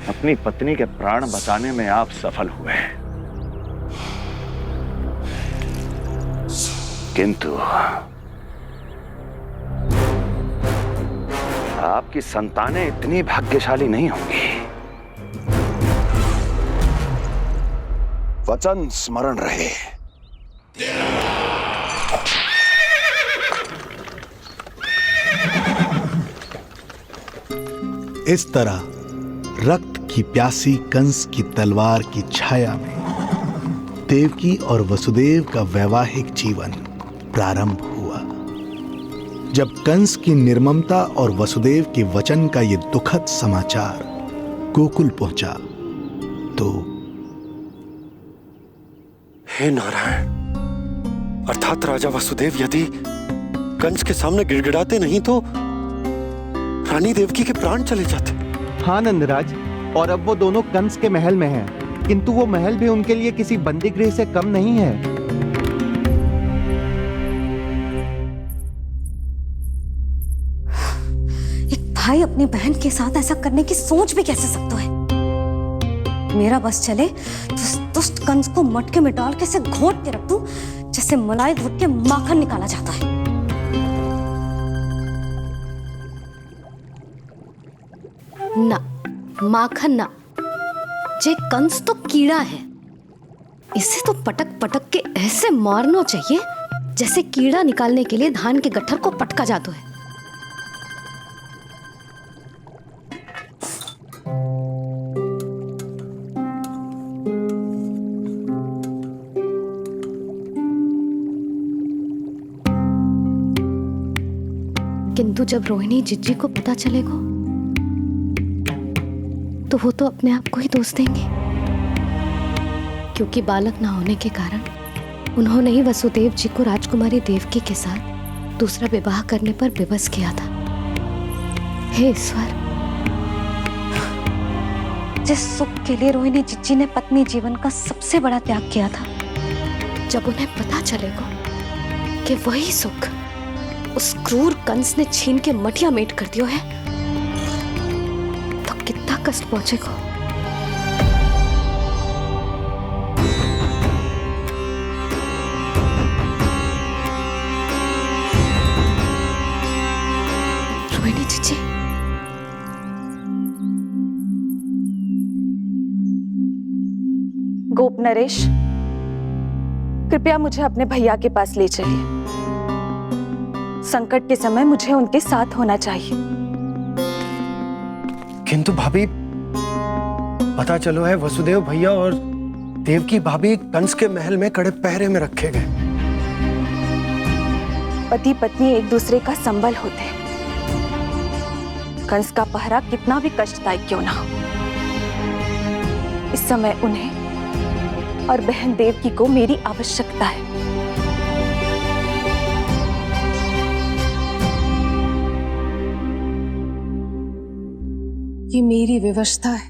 अपनी पत्नी के प्राण बचाने में आप सफल हुए। किंतु आपकी संतानें इतनी भाग्यशाली नहीं होंगी। वचन स्मरण रहे। इस तरह रक्त की प्यासी कंस की तलवार की छाया में देवकी और वसुदेव का वैवाहिक जीवन प्रारंभ हुआ। जब कंस की निर्ममता और वसुदेव के वचन का ये दुखद समाचार गोकुल पहुंचा तो हे नारायण, अर्थात राजा वसुदेव यदि कंस के सामने गिड़गिड़ाते नहीं तो रानी देवकी के प्राण चले जाते। हाँ नंदराज, और अब वो दोनों कंस के महल में हैं, किंतु वो महल भी उनके लिए किसी बंदी गृह से कम नहीं है। एक भाई अपनी बहन के साथ ऐसा करने की सोच भी कैसे सकता है? मेरा बस चले तो दुष्ट कंस को मटके में डाल के इसे घोट के रख दूं, जैसे मलाई घोट के माखन निकाला जाता है। ना, माखन ना, जे कंस तो कीड़ा है। इसे तो पटक पटक के ऐसे मारना चाहिए जैसे कीड़ा निकालने के लिए धान के गट्ठर को पटका जाता है। किंतु जब रोहिणी जिज्जी को पता चलेगा तो वो तो अपने आप को ही दोष देंगे, क्योंकि बालक ना होने के कारण उन्होंने ही वसुदेव जी को राजकुमारी देवकी के साथ दूसरा विवाह करने पर विवश किया था। हे ईश्वर, जिस सुख के लिए रोहिणी जिज्जी ने पत्नी जीवन का सबसे बड़ा त्याग किया था, जब उन्हें पता चलेगा कि वही सुख उस क्रूर कंस ने छीन के मटिया मेट कर दिया है, तो कितना कष्ट पहुंचेगा। रोहिणी जीजी, गोप नरेश, कृपया मुझे अपने भैया के पास ले चलिए। संकट के समय मुझे उनके साथ होना चाहिए। किंतु भाभी, पता चलो है वसुदेव भैया और देवकी भाभी कंस के महल में कड़े पहरे में रखे गए। पति पत्नी एक दूसरे का संबल होते हैं। कंस का पहरा कितना भी कष्टदायक क्यों ना हो, इस समय उन्हें और बहन देवकी को मेरी आवश्यकता है। ये मेरी विवशता है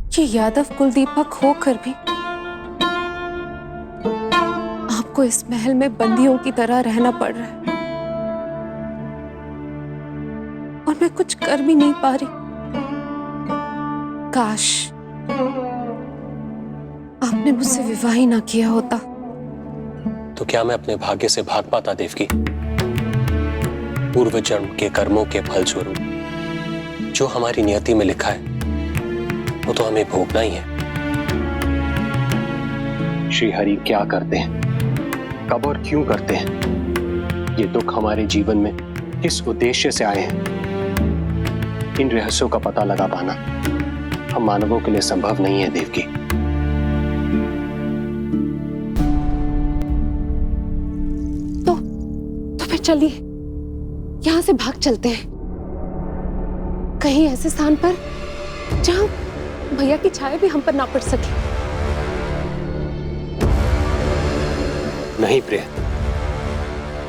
कि यादव कुलदीपक होकर भी आपको इस महल में बंदियों की तरह रहना पड़ रहा है, और मैं कुछ कर भी नहीं पा रही। काश आपने मुझसे विवाह ही ना किया होता। तो क्या मैं अपने भाग्य से भाग पाता देवकी? पूर्व जन्म के कर्मों के फल स्वरूप जो हमारी नियति में लिखा है वो तो हमें भोगना ही है। श्री हरि क्या करते हैं, कब और क्यों करते हैं, ये दुख हमारे जीवन में किस उद्देश्य से आए हैं, इन रहस्यों का पता लगा पाना हम मानवों के लिए संभव नहीं है देवकी। तो फिर चलिए यहां से भाग चलते हैं, कहीं ऐसे स्थान पर जहां भैया की छाया भी हम पर ना पड़ सके। नहीं प्रिय,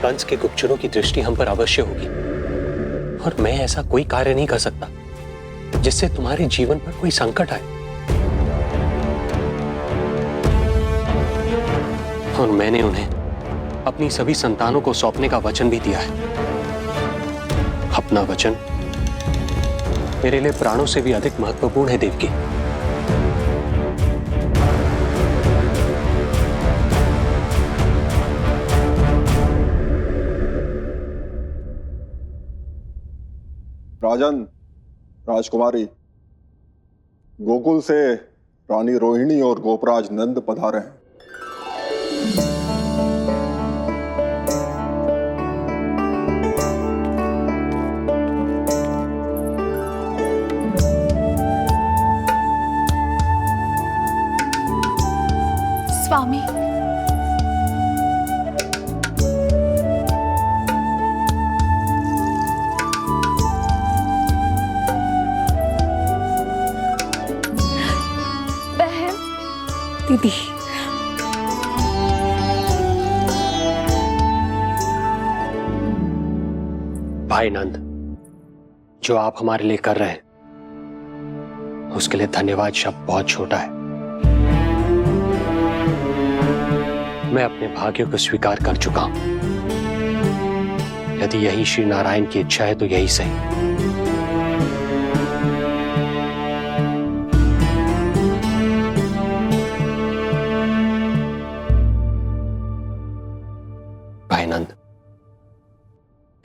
कंस के गुप्तचरों की दृष्टि हम पर अवश्य होगी, और मैं ऐसा कोई कार्य नहीं कर सकता जिससे तुम्हारे जीवन पर कोई संकट आए। और मैंने उन्हें अपनी सभी संतानों को सौंपने का वचन भी दिया है। अपना वचन मेरे लिए प्राणों से भी अधिक महत्वपूर्ण है देवकी। राजन, राजकुमारी, गोकुल से रानी रोहिणी और गोपराज नंद पधारे हैं। स्वामी, बहन, दीदी, भाई नंद, जो आप हमारे लिए कर रहे हैं उसके लिए धन्यवाद शब्द बहुत छोटा है। मैं अपने भाग्य को स्वीकार कर चुका हूं। यदि यही श्री नारायण की इच्छा है तो यही सही।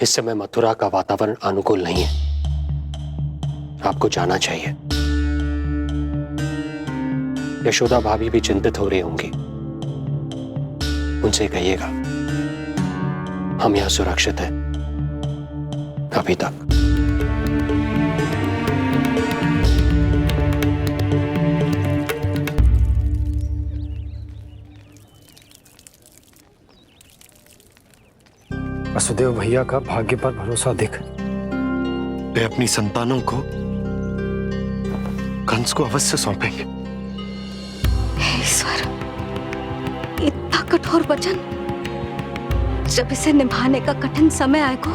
इस समय मथुरा का वातावरण अनुकूल नहीं है, आपको जाना चाहिए। यशोदा भाभी भी चिंतित हो रही होंगी, उनसे कहिएगा हम यहां सुरक्षित हैं अभी तक। वसुदेव भैया का भाग्य पर भरोसा देख वे अपनी संतानों को कंस को अवश्य सौंपेंगे। हे ईश्वर, इतना कठोर वचन, जब इसे निभाने का कठिन समय आएगा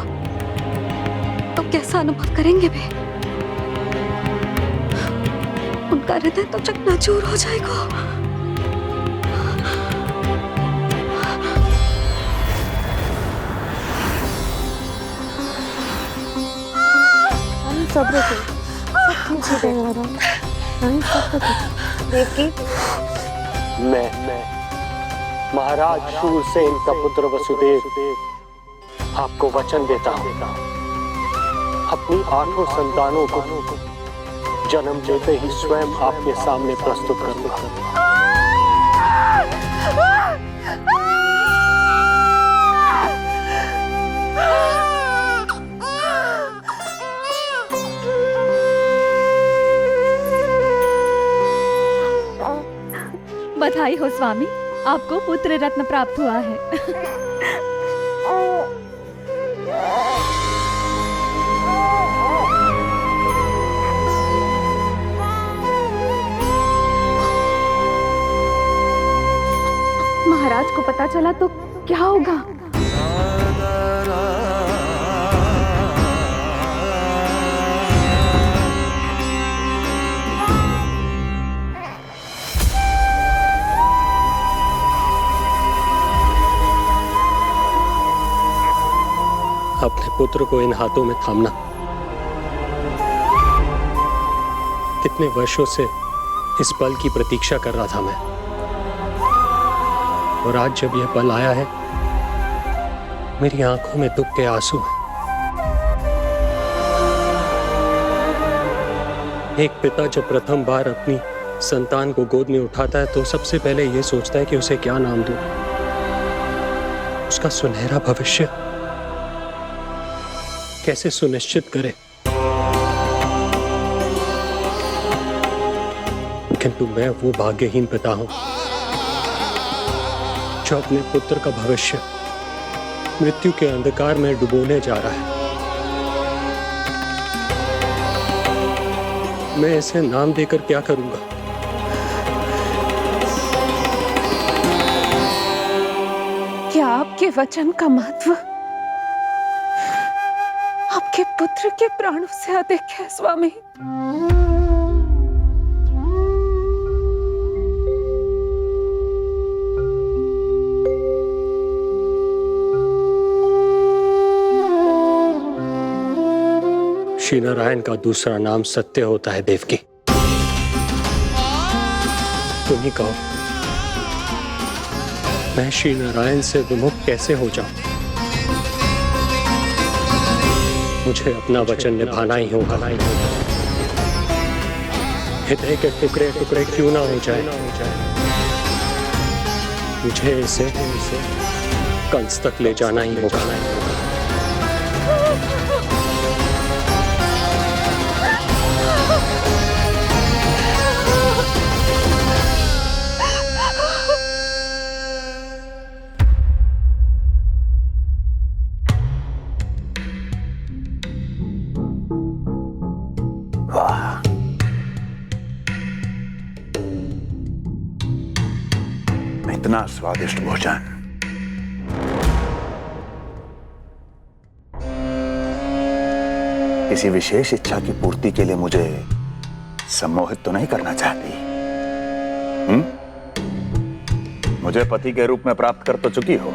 तो कैसा अनुभव करेंगे वे? उनका हृदय तो चकनाचूर हो जाएगा। सब्र से सब ठीक हो जाएगा। देवकी, मैं महाराज शूरसेन का पुत्र वसुदेव आपको वचन देता हूं, अपनी 8 संतानों को जन्म देते ही स्वयं आपके सामने प्रस्तुत करूंगा। बधाई हो स्वामी, आपको पुत्र रत्न प्राप्त हुआ है। महाराज को पता चला तो क्या होगा? अपने पुत्र को इन हाथों में थामना। कितने वर्षों से इस पल की प्रतीक्षा कर रहा था मैं, और आज जब यह पल आया है, मेरी आंखों में दुख के आंसू हैं। एक पिता जब प्रथम बार अपनी संतान को गोद में उठाता है तो सबसे पहले यह सोचता है कि उसे क्या नाम दूं, उसका सुनहरा भविष्य कैसे सुनिश्चित करे। किंतु मैं वो भाग्यहीन पिता हूं जो अपने पुत्र का भविष्य मृत्यु के अंधकार में डुबोने जा रहा है। मैं इसे नाम देकर क्या करूंगा? क्या आपके वचन का महत्व आपके पुत्र के प्राणों से अधिक है स्वामी? श्री नारायण का दूसरा नाम सत्य होता है देवकी। तुम ही कहो, मैं श्री नारायण से विमुख कैसे हो जाऊं? मुझे अपना वचन निभाना ही होगा। हृदय के टुकड़े टुकड़े क्यों ना हो जाए, मुझे इसे कंस तक ले जाना ही होगा। इतना स्वादिष्ट भोजन किसी विशेष इच्छा की पूर्ति के लिए मुझे सम्मोहित तो नहीं करना चाहती? मुझे पति के रूप में प्राप्त कर तो चुकी हो,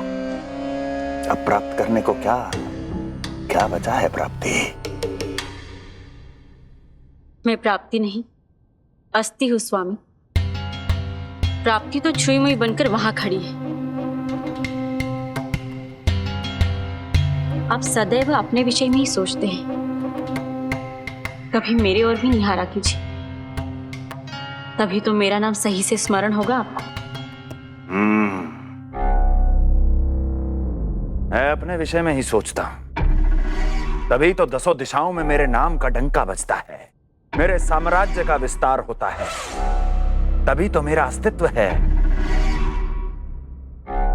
अब प्राप्त करने को क्या क्या बचा है प्राप्ति? मैं प्राप्ति नहीं, अस्थि हूँ स्वामी। प्राप्ति तो छुई मुई बनकर वहां खड़ी है। आप सदैव अपने विषय में ही सोचते हैं। कभी मेरे और भी निहारा कीजिए, तभी तो मेरा नाम सही से स्मरण होगा आपको। मैं अपने विषय में ही सोचता हूं, तभी तो दसों दिशाओं में मेरे नाम का डंका बजता है, मेरे साम्राज्य का विस्तार होता है, तभी तो मेरा अस्तित्व है।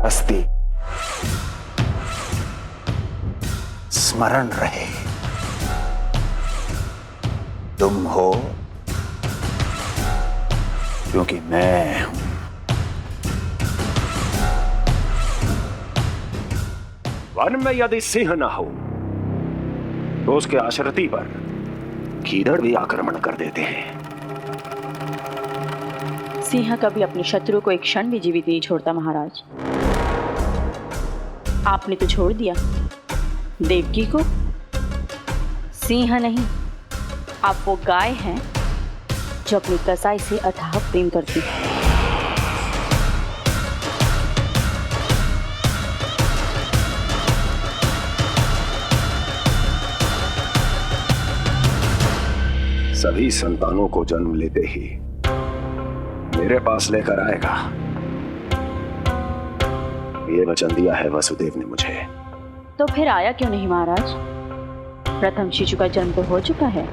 अस्थि स्मरण रहे, तुम हो क्योंकि मैं हूं। वन में यदि सिंह न हो तो उसके आश्रिति पर गीदड़ भी आक्रमण कर देते हैं। सिंह कभी अपने शत्रु को एक क्षण भी जीवित नहीं छोड़ता महाराज। आपने तो छोड़ दिया देवकी को। सिंह नहीं, आप वो गाय हैं जो अपनी कसाई से अथाह प्रेम करती है। सभी संतानों को जन्म लेते ही मेरे पास लेकर आएगा, ये वचन दिया है वसुदेव ने मुझे। तो फिर आया क्यों नहीं महाराज? प्रथम शिशु का जन्म तो हो चुका है।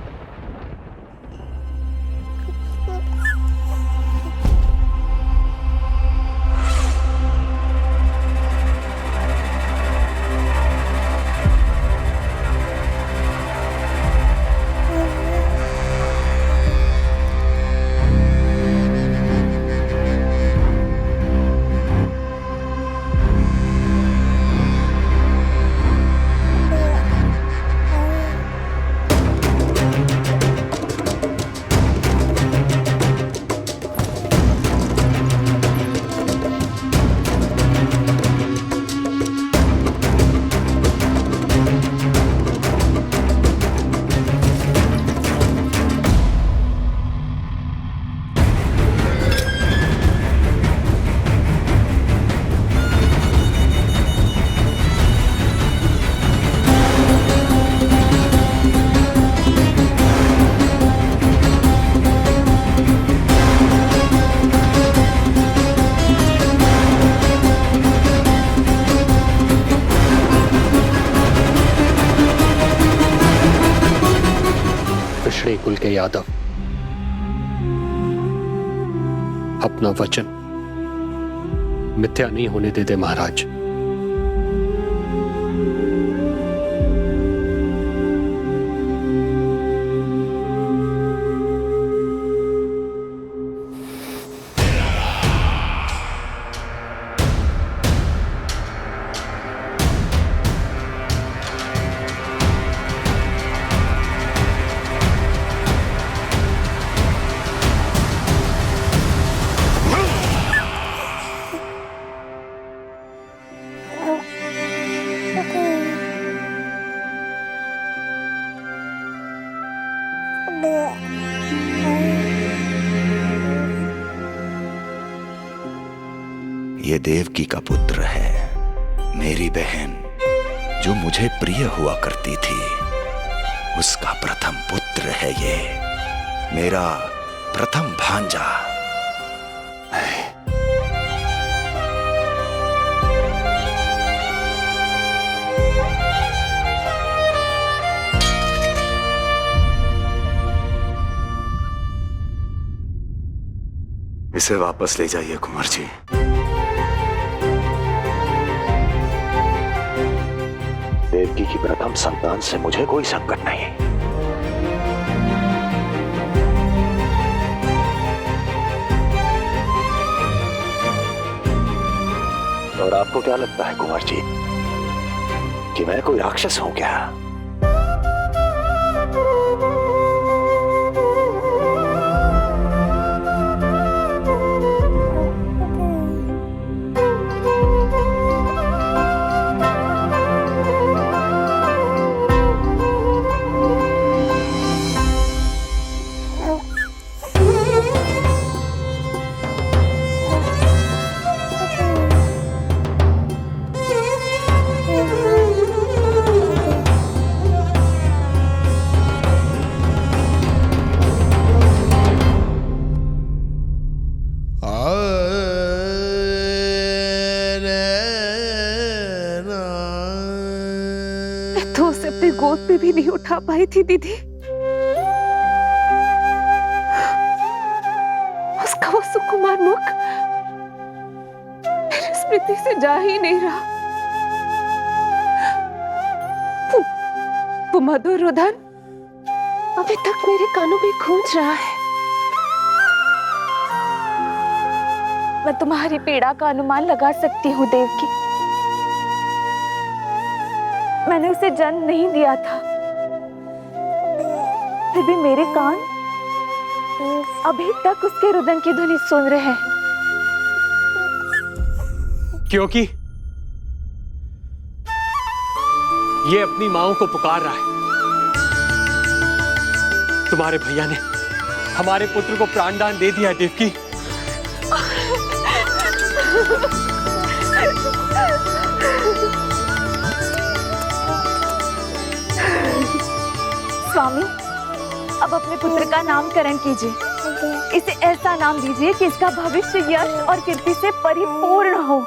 कुल के यादव अपना वचन मिथ्या नहीं होने देते महाराज। ये देवकी का पुत्र है, मेरी बहन जो मुझे प्रिय हुआ करती थी, उसका प्रथम पुत्र है ये, मेरा प्रथम भांजा। इसे वापस ले जाइए कुंवर जी। देवकी की प्रथम संतान से मुझे कोई संकट नहीं। और आपको क्या लगता है कुंवर जी कि मैं कोई राक्षस हूं क्या? अपने गोद पे भी नहीं उठा पाई थी दीदी। उसका वो सुकुमार मुख मेरी स्मृति से जा ही नहीं रहा। वो मधुर रुदन अभी तक मेरे कानों में गूंज रहा है। मैं तुम्हारी पीड़ा का अनुमान लगा सकती हूँ देवकी। मैंने उसे जन्म नहीं दिया था, फिर भी मेरे कान अभी तक उसके रुदन की ध्वनि सुन रहे हैं। क्योंकि ये अपनी माओ को पुकार रहा है। तुम्हारे भैया ने हमारे पुत्र को प्राणदान दे दिया देवकी। स्वामी, अब अपने पुत्र का नामकरण कीजिए। इसे ऐसा नाम दीजिए कि इसका भविष्य यश और कीर्ति से परिपूर्ण हो।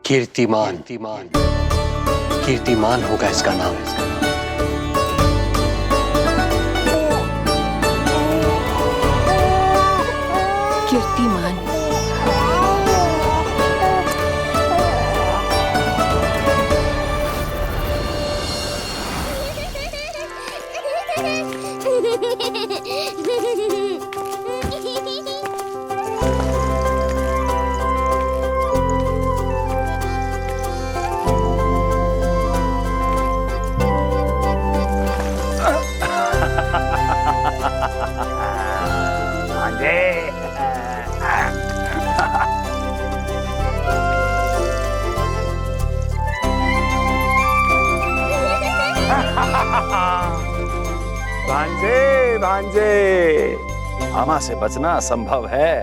कीर्तिमान कीर्तिमान होगा इसका नाम। कीर्तिमान। भांजे भांजे, मामा से बचना असंभव है।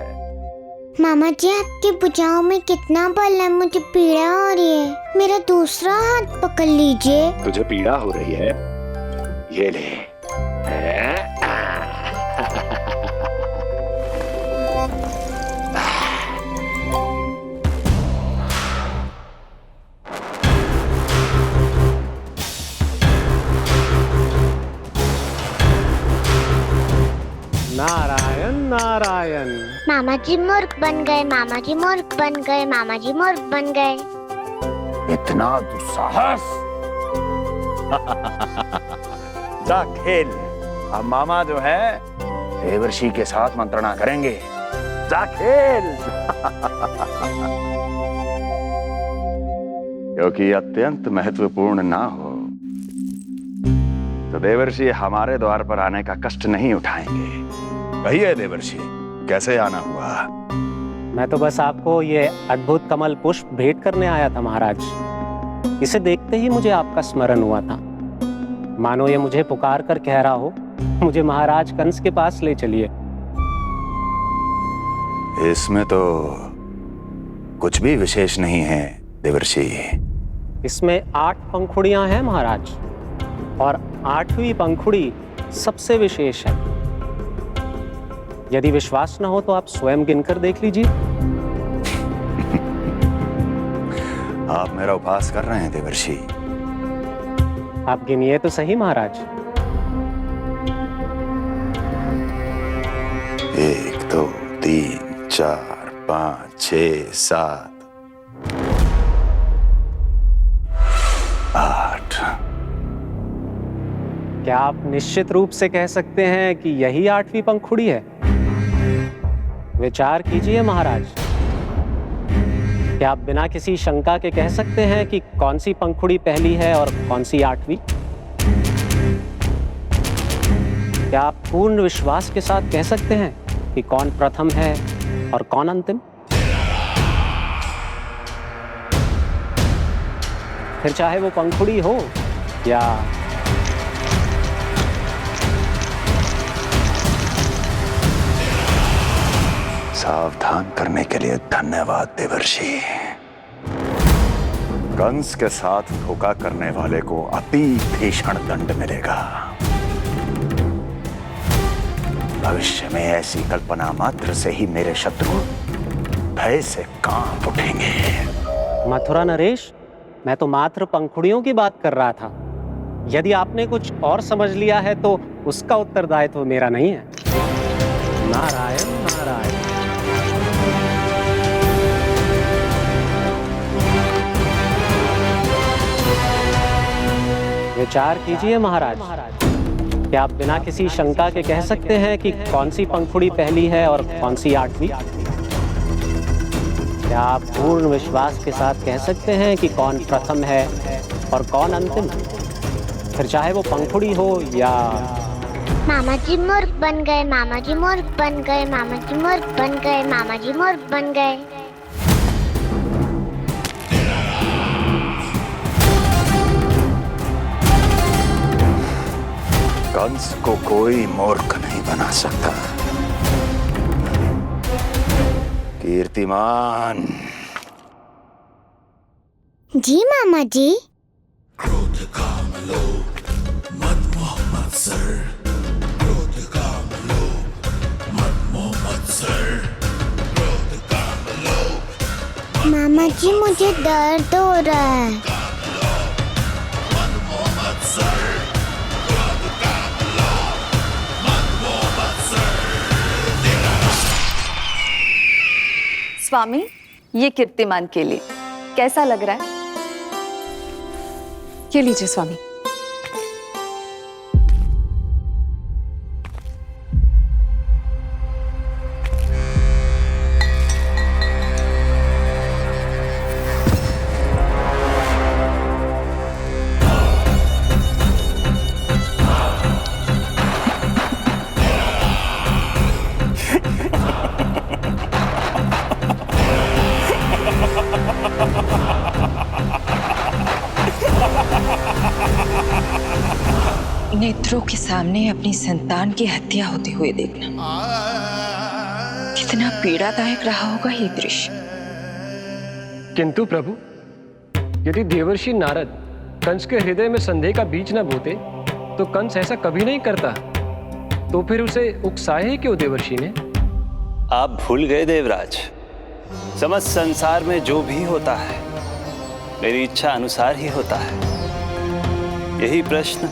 मामा जी, आपकी भुजाओं में कितना बल है, मुझे पीड़ा हो रही है। मेरा दूसरा हाथ पकड़ लीजिए। तुझे पीड़ा हो रही है? ये ले। नारायण नारायण। मामा जी मूर्ख बन गए, मामा जी मूर्ख बन गए, मामा जी मूर्ख बन गए। इतना दुस्साहस! जा खेल। अब मामा जो है देवर्षि के साथ मंत्रणा करेंगे। जा खेल। क्योंकि अत्यंत महत्वपूर्ण ना हो तो देवर्षि हमारे द्वार पर आने का कष्ट नहीं उठाएंगे। कहिए देवर्षि, कैसे आना हुआ? मैं तो बस आपको ये अद्भुत कमल पुष्प भेंट करने आया था महाराज। इसे देखते ही मुझे आपका स्मरण हुआ था। मानो ये मुझे पुकार कर कह रहा हो, मुझे महाराज कंस के पास ले चलिए। इसमें तो कुछ भी विशेष नहीं है देवर्षि। इसमें 8 पंखुड़ियां हैं महाराज, और 8वीं पंखुड़ी सबसे विशेष है। यदि विश्वास न हो तो आप स्वयं गिनकर देख लीजिए। आप मेरा उपहास कर रहे हैं देवर्षि। आप गिनिए तो सही महाराज। 1 2 3 4 5 6 7 8। क्या आप निश्चित रूप से कह सकते हैं कि यही 8वीं पंखुड़ी है? विचार कीजिए महाराज। क्या आप बिना किसी शंका के कह सकते हैं कि कौन सी पंखुड़ी पहली है और कौन सी 8वीं? क्या आप पूर्ण विश्वास के साथ कह सकते हैं कि कौन प्रथम है और कौन अंतिम? फिर चाहे वो पंखुड़ी हो या सावधान करने के लिए धन्यवाद देवर्षि। कंस के साथ धोखा करने वाले को अति भीषण दंड मिलेगा। भविष्य में ऐसी कल्पना मात्र से ही मेरे शत्रु भय से कांप उठेंगे। मथुरा नरेश, मैं तो मात्र पंखुड़ियों की बात कर रहा था। यदि आपने कुछ और समझ लिया है तो उसका उत्तरदायित्व मेरा नहीं है। नारायण नारायण। विचार कीजिए महाराज, क्या आप बिना किसी शंका के कह सकते हैं कि कौन सी पंखुड़ी पहली है और कौन सी आठवीं? क्या आप पूर्ण विश्वास के साथ कह सकते हैं कि कौन प्रथम है और कौन अंतिम? फिर चाहे वो पंखुड़ी हो या... मामा जी मूर्ख बन गए, मामा जी मूर्ख बन गए, मामा जी मूर्ख बन गए, मामा जी मूर्ख बन गए। कंस को कोई मूर्ख नहीं बना सकता। कीर्तिमान। जी मामा जी। क्रोध काम लोभ मद मोह मत्सर, क्रोध काम लोभ मद मोह मत्सर, क्रोध काम लोभ। मामा जी मुझे दर्द हो रहा है। मद मोह मत्सर, क्रोध काम लोभ मद मोह मत्सर। स्वामी, ये कीर्तिमान के लिए कैसा लग रहा है? ये लीजिए स्वामी। नेत्रों के सामने अपनी संतान की हत्या होते हुए देखना कितना पीड़ादायक रहा होगा ये दृश्य। किंतु प्रभु, यदि देवर्षि नारद कंस के हृदय में संदेह का बीज न बोते तो कंस ऐसा कभी नहीं करता। तो फिर उसे उकसाए क्यों देवर्षि ने? आप भूल गए देवराज, समस्त संसार में जो भी होता है मेरी इच्छा अनुसार ही होता है। यही प्रश्न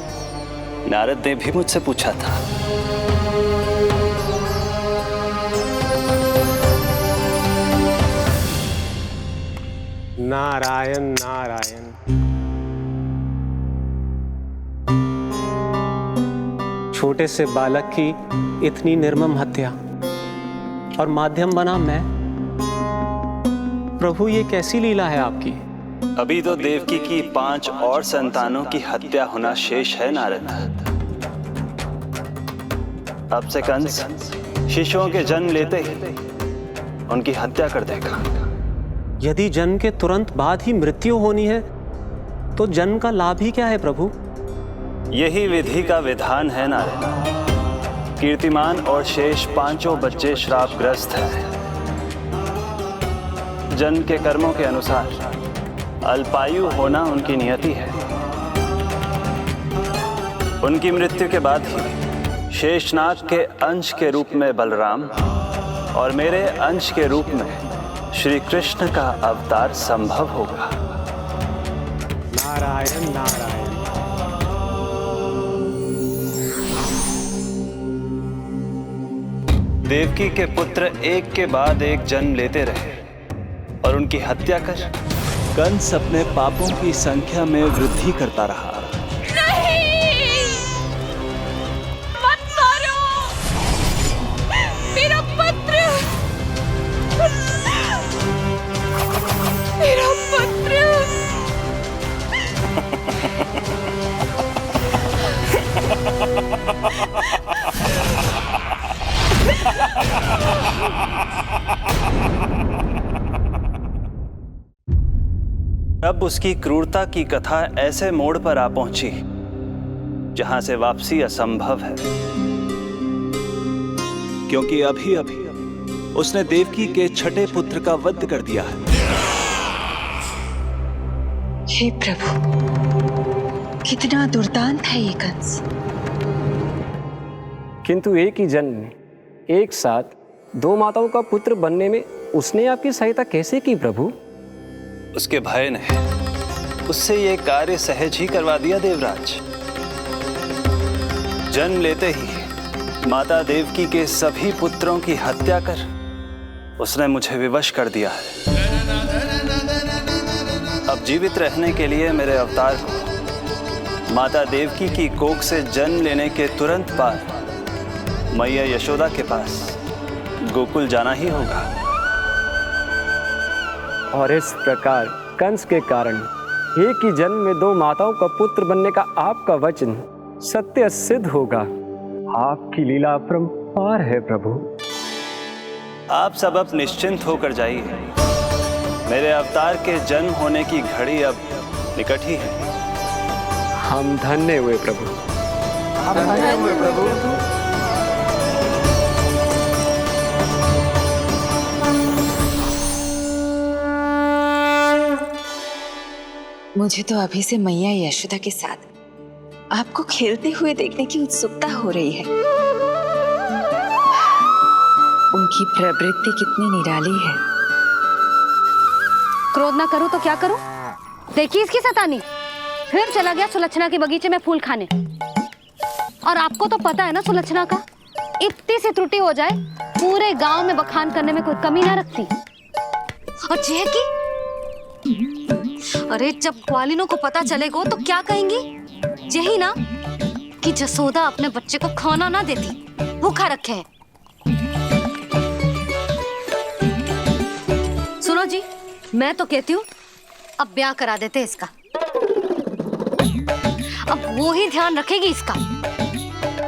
नारद ने भी मुझसे पूछा था। नारायण नारायण। छोटे से बालक की इतनी निर्मम हत्या और माध्यम बना मैं। प्रभु, ये कैसी लीला है आपकी? अभी तो देवकी की 5 और संतानों की हत्या होना शेष है नारद। अब से कंस शिशुओं के जन्म लेते ही उनकी हत्या कर देगा। यदि जन्म के तुरंत बाद ही मृत्यु होनी है तो जन्म का लाभ ही क्या है प्रभु? यही विधि का विधान है नारद। कीर्तिमान और शेष 5 बच्चे श्रापग्रस्त हैं। जन्म के कर्मों के अनुसार अल्पायु होना उनकी नियति है। उनकी मृत्यु के बाद ही शेषनाग के अंश के रूप में बलराम और मेरे अंश के रूप में श्री कृष्ण का अवतार संभव होगा। नारायण नारायण। देवकी के पुत्र एक के बाद एक जन्म लेते रहे और उनकी हत्या कर कंस अपने पापों की संख्या में वृद्धि करता रहा। नहीं! मत मारो! मेरा पुत्र! मेरा पुत्र! अब उसकी क्रूरता की कथा ऐसे मोड़ पर आ पहुंची जहां से वापसी असंभव है, क्योंकि अभी अभी उसने देवकी के छठे पुत्र का वध कर दिया है। हे प्रभु, कितना दुर्दांत है ये कंस। किंतु एक ही जन्म में एक साथ 2 माताओं का पुत्र बनने में उसने आपकी सहायता कैसे की प्रभु? उसके भय ने उससे ये कार्य सहज ही करवा दिया देवराज। जन्म लेते ही माता देवकी के सभी पुत्रों की हत्या कर उसने मुझे विवश कर दिया है। अब जीवित रहने के लिए मेरे अवतार को माता देवकी की कोख से जन्म लेने के तुरंत बाद मैया यशोदा के पास गोकुल जाना ही होगा। और इस प्रकार कंस के कारण एक ही जन्म में दो माताओं का पुत्र बनने का आपका वचन सत्य सिद्ध होगा। आपकी लीला अपरंपार है प्रभु। आप सब अब निश्चिंत होकर जाइए। मेरे अवतार के जन्म होने की घड़ी अब निकट ही है। हम धन्य हुए प्रभु। हम धन्य हुए प्रभु। मुझे तो अभी से मैया यशोदा के साथ आपको खेलते हुए देखने की उत्सुकता हो रही है। उनकी प्रवृत्ति कितनी निराली है। क्रोध ना करूं तो क्या करूं? देखिए इसकी सतानी, फिर चला गया सुलक्षणा के बगीचे में फूल खाने। और आपको तो पता है ना सुलक्षणा का, इतनी सी त्रुटि हो जाए पूरे गांव में बखान करने में कोई कमी ना रखती। और यह कि अरे जब ग्वालिनों को पता चलेगा तो क्या कहेंगी? यही ना कि जसोदा अपने बच्चे को खाना ना देती, भूखा रखे है। सुनो जी, मैं तो कहती हूँ अब ब्याह करा देते इसका। अब वो ही ध्यान रखेगी इसका।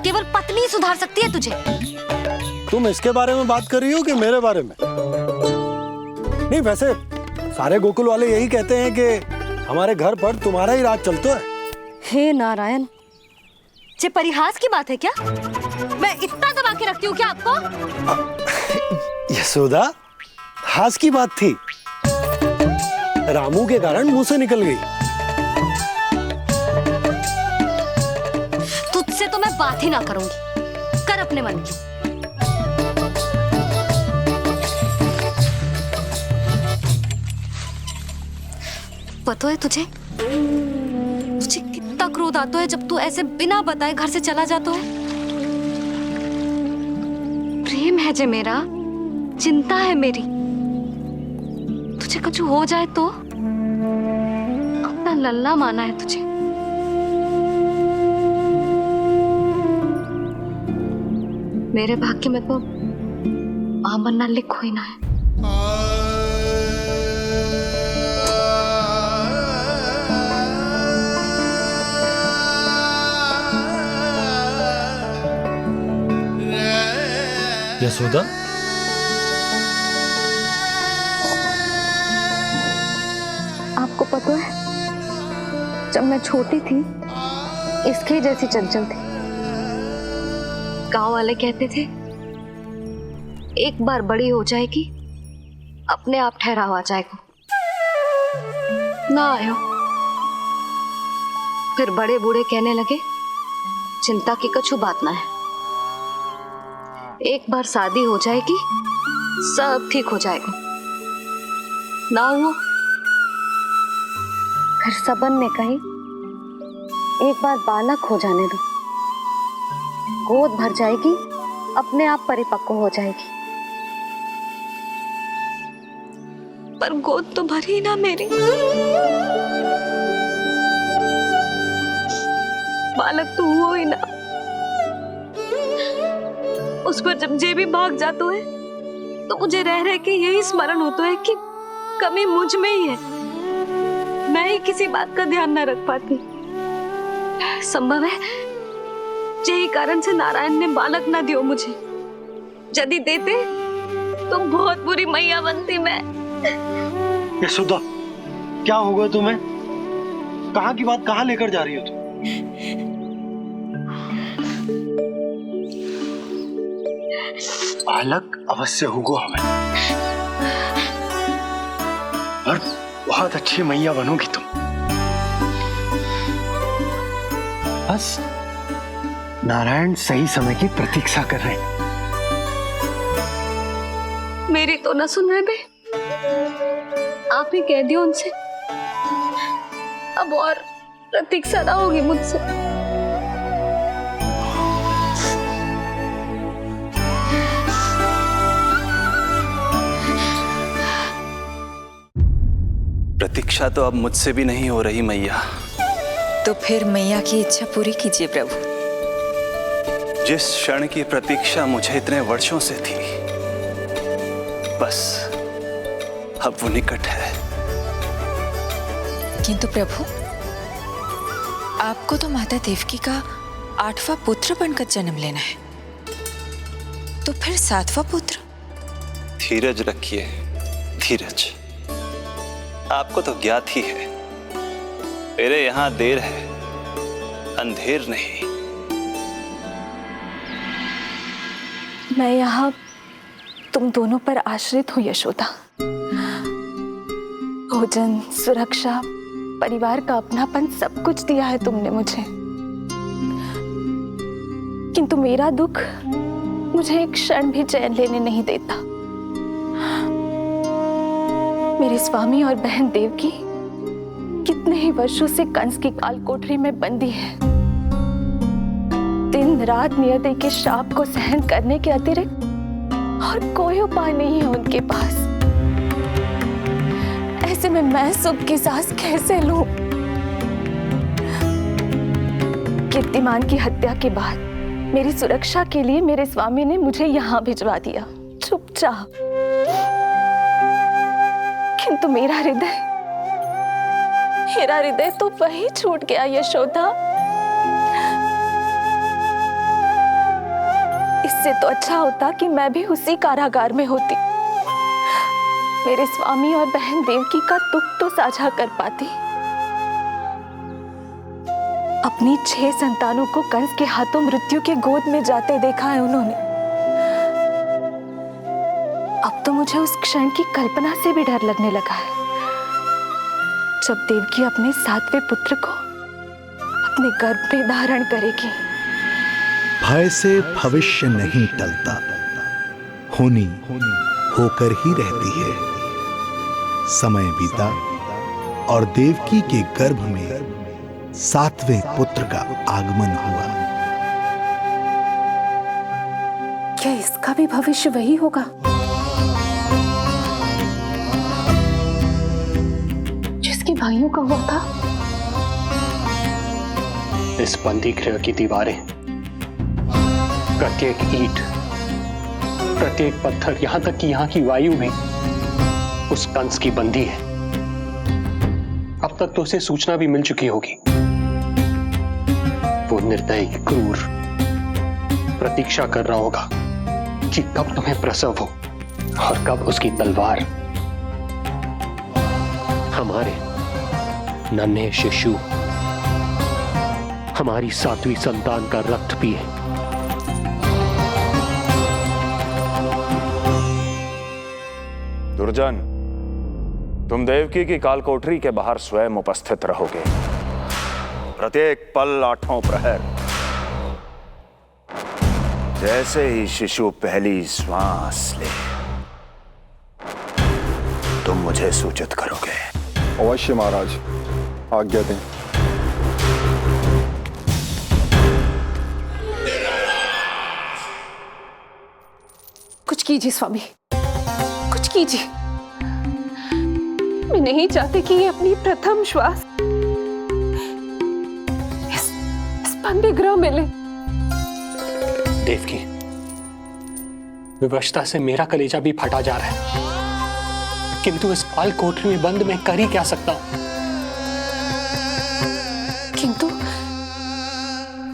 केवल पत्नी सुधार सकती है तुझे। तुम इसके बारे में बात कर रही हो कि मेरे बारे में? नहीं, वैसे सारे गोकुल वाले यही कहते हैं कि हमारे घर पर तुम्हारा ही राज चलता है। हे नारायण, ये परिहास की बात है क्या? मैं इतना दबा के रखती हूँ क्या आपको? यशोदा, हास की बात थी। रामू के कारण मुंह से निकल गई। तुझसे तो मैं बात ही ना करूंगी। कर अपने मन की। पता है तुझे कितना क्रोध आता है जब तू ऐसे बिना बताए घर से चला जाता है। प्रेम है जे मेरा, चिंता है मेरी। तुझे कुछ हो जाए तो अपना लल्ला माना है तुझे। मेरे भाग्य में तो आमन्ना लिखो ही ना है। यशोदा, आपको पता है जब मैं छोटी थी इसके जैसी चंचल थी। गांव वाले कहते थे एक बार बड़ी हो जाएगी अपने आप ठहराव आ जाएगा। ना आयो। फिर बड़े बूढ़े कहने लगे चिंता की कछु बात ना है, एक बार शादी हो जाएगी सब ठीक हो जाएगा। ना हुआ। फिर सबन ने कही एक बार बालक हो जाने दो, गोद भर जाएगी अपने आप परिपक्व हो जाएगी। पर गोद तो भरी ना मेरी। बालक तो हुआ ही ना। उस पर जब जे भी भाग जाता है तो मुझे रह रह के यही स्मरण होता है कि कमी मुझ में ही है। मैं ही किसी बात का ध्यान न रख पाती। संभव है यही कारण से नारायण ने बालक ना दियो मुझे। यदि देते तो बहुत बुरी मैया बनती मैं। यशोदा, क्या होगा तुम्हें? कहाँ की बात कहाँ लेकर जा रही हो तुम? बालक अवश्य होगा हमें, और बहुत अच्छी मैया बनोगी तुम। बस नारायण सही समय की प्रतीक्षा कर रहे हैं। मेरी तो ना सुन रहे बे। आप ही कह दियो उनसे अब और प्रतीक्षा ना होगी मुझसे। प्रतीक्षा तो अब मुझसे भी नहीं हो रही मैया। तो फिर मैया की इच्छा पूरी कीजिए प्रभु। जिस क्षण की प्रतीक्षा मुझे इतने वर्षों से थी, बस अब वो निकट है। किंतु प्रभु, आपको तो माता देवकी का 8वां पुत्र बनकर जन्म लेना है, तो फिर 7वां पुत्र? धीरज रखिए, धीरज। आपको तो ज्ञात ही है, मेरे यहां देर है, अंधेर नहीं। मैं यहाँ तुम दोनों पर आश्रित हूँ यशोदा। भोजन, सुरक्षा, परिवार का अपनापन सब कुछ दिया है तुमने मुझे, किंतु मेरा दुख मुझे एक क्षण भी चैन लेने नहीं देता। मेरे स्वामी और बहन देवकी कितने ही वर्षों से कंस की काल कोठरी में बंदी है। दिन रात नियति के शाप को सहन करने के अतिरिक्त और कोई उपाय नहीं है उनके पास। ऐसे में मैं सुख की सांस कैसे लूं? कीर्तिमान की हत्या के बाद मेरी सुरक्षा के लिए मेरे स्वामी ने मुझे यहाँ भिजवा दिया, चुपचाप। किंतु मेरा हृदय तो वही छूट गया यशोदा। इससे तो अच्छा होता कि मैं भी उसी कारागार में होती, मेरे स्वामी और बहन देवकी का दुख तो साझा कर पाती। अपनी 6 संतानों को कंस के हाथों मृत्यु के गोद में जाते देखा है उन्होंने। अब तो मुझे उस क्षण की कल्पना से भी डर लगने लगा है, जब देवकी अपने 7वें पुत्र को अपने गर्भ में धारण करेगी। भय से भविष्य नहीं टलता, होनी होकर ही रहती है। समय बीता और देवकी के गर्भ में 7वें पुत्र का आगमन हुआ। क्या इसका भी भविष्य वही होगा जिसके भाइयों का हुआ था? इस बंदी गृह की दीवारें, प्रत्येक ईंट, प्रत्येक पत्थर, यहां तक कि यहां की वायु भी उस कंस की बंदी है। अब तक तो उसे सूचना भी मिल चुकी होगी। वो निर्दयी, क्रूर प्रतीक्षा कर रहा होगा कि कब तुम्हें प्रसव हो और कब उसकी तलवार हमारे नन्हे शिशु, हमारी 7वीं संतान का रक्त पिए। दुर्जन, तुम देवकी की कालकोठरी के बाहर स्वयं उपस्थित रहोगे, प्रत्येक पल 8वां प्रहर। जैसे ही शिशु पहली श्वास ले, तुम मुझे सूचित करोगे। अवश्य महाराज, आज्ञा दें। कुछ कीजिए स्वामी, कुछ कीजिए। मैं नहीं चाहती कि ये अपनी प्रथम श्वास इस बंदी गृह में ले। देवकी, विवशता से मेरा कलेजा भी फटा जा रहा है, किंतु इस काल कोठरी में बंद मैं कर ही क्या सकता हूं? किंतु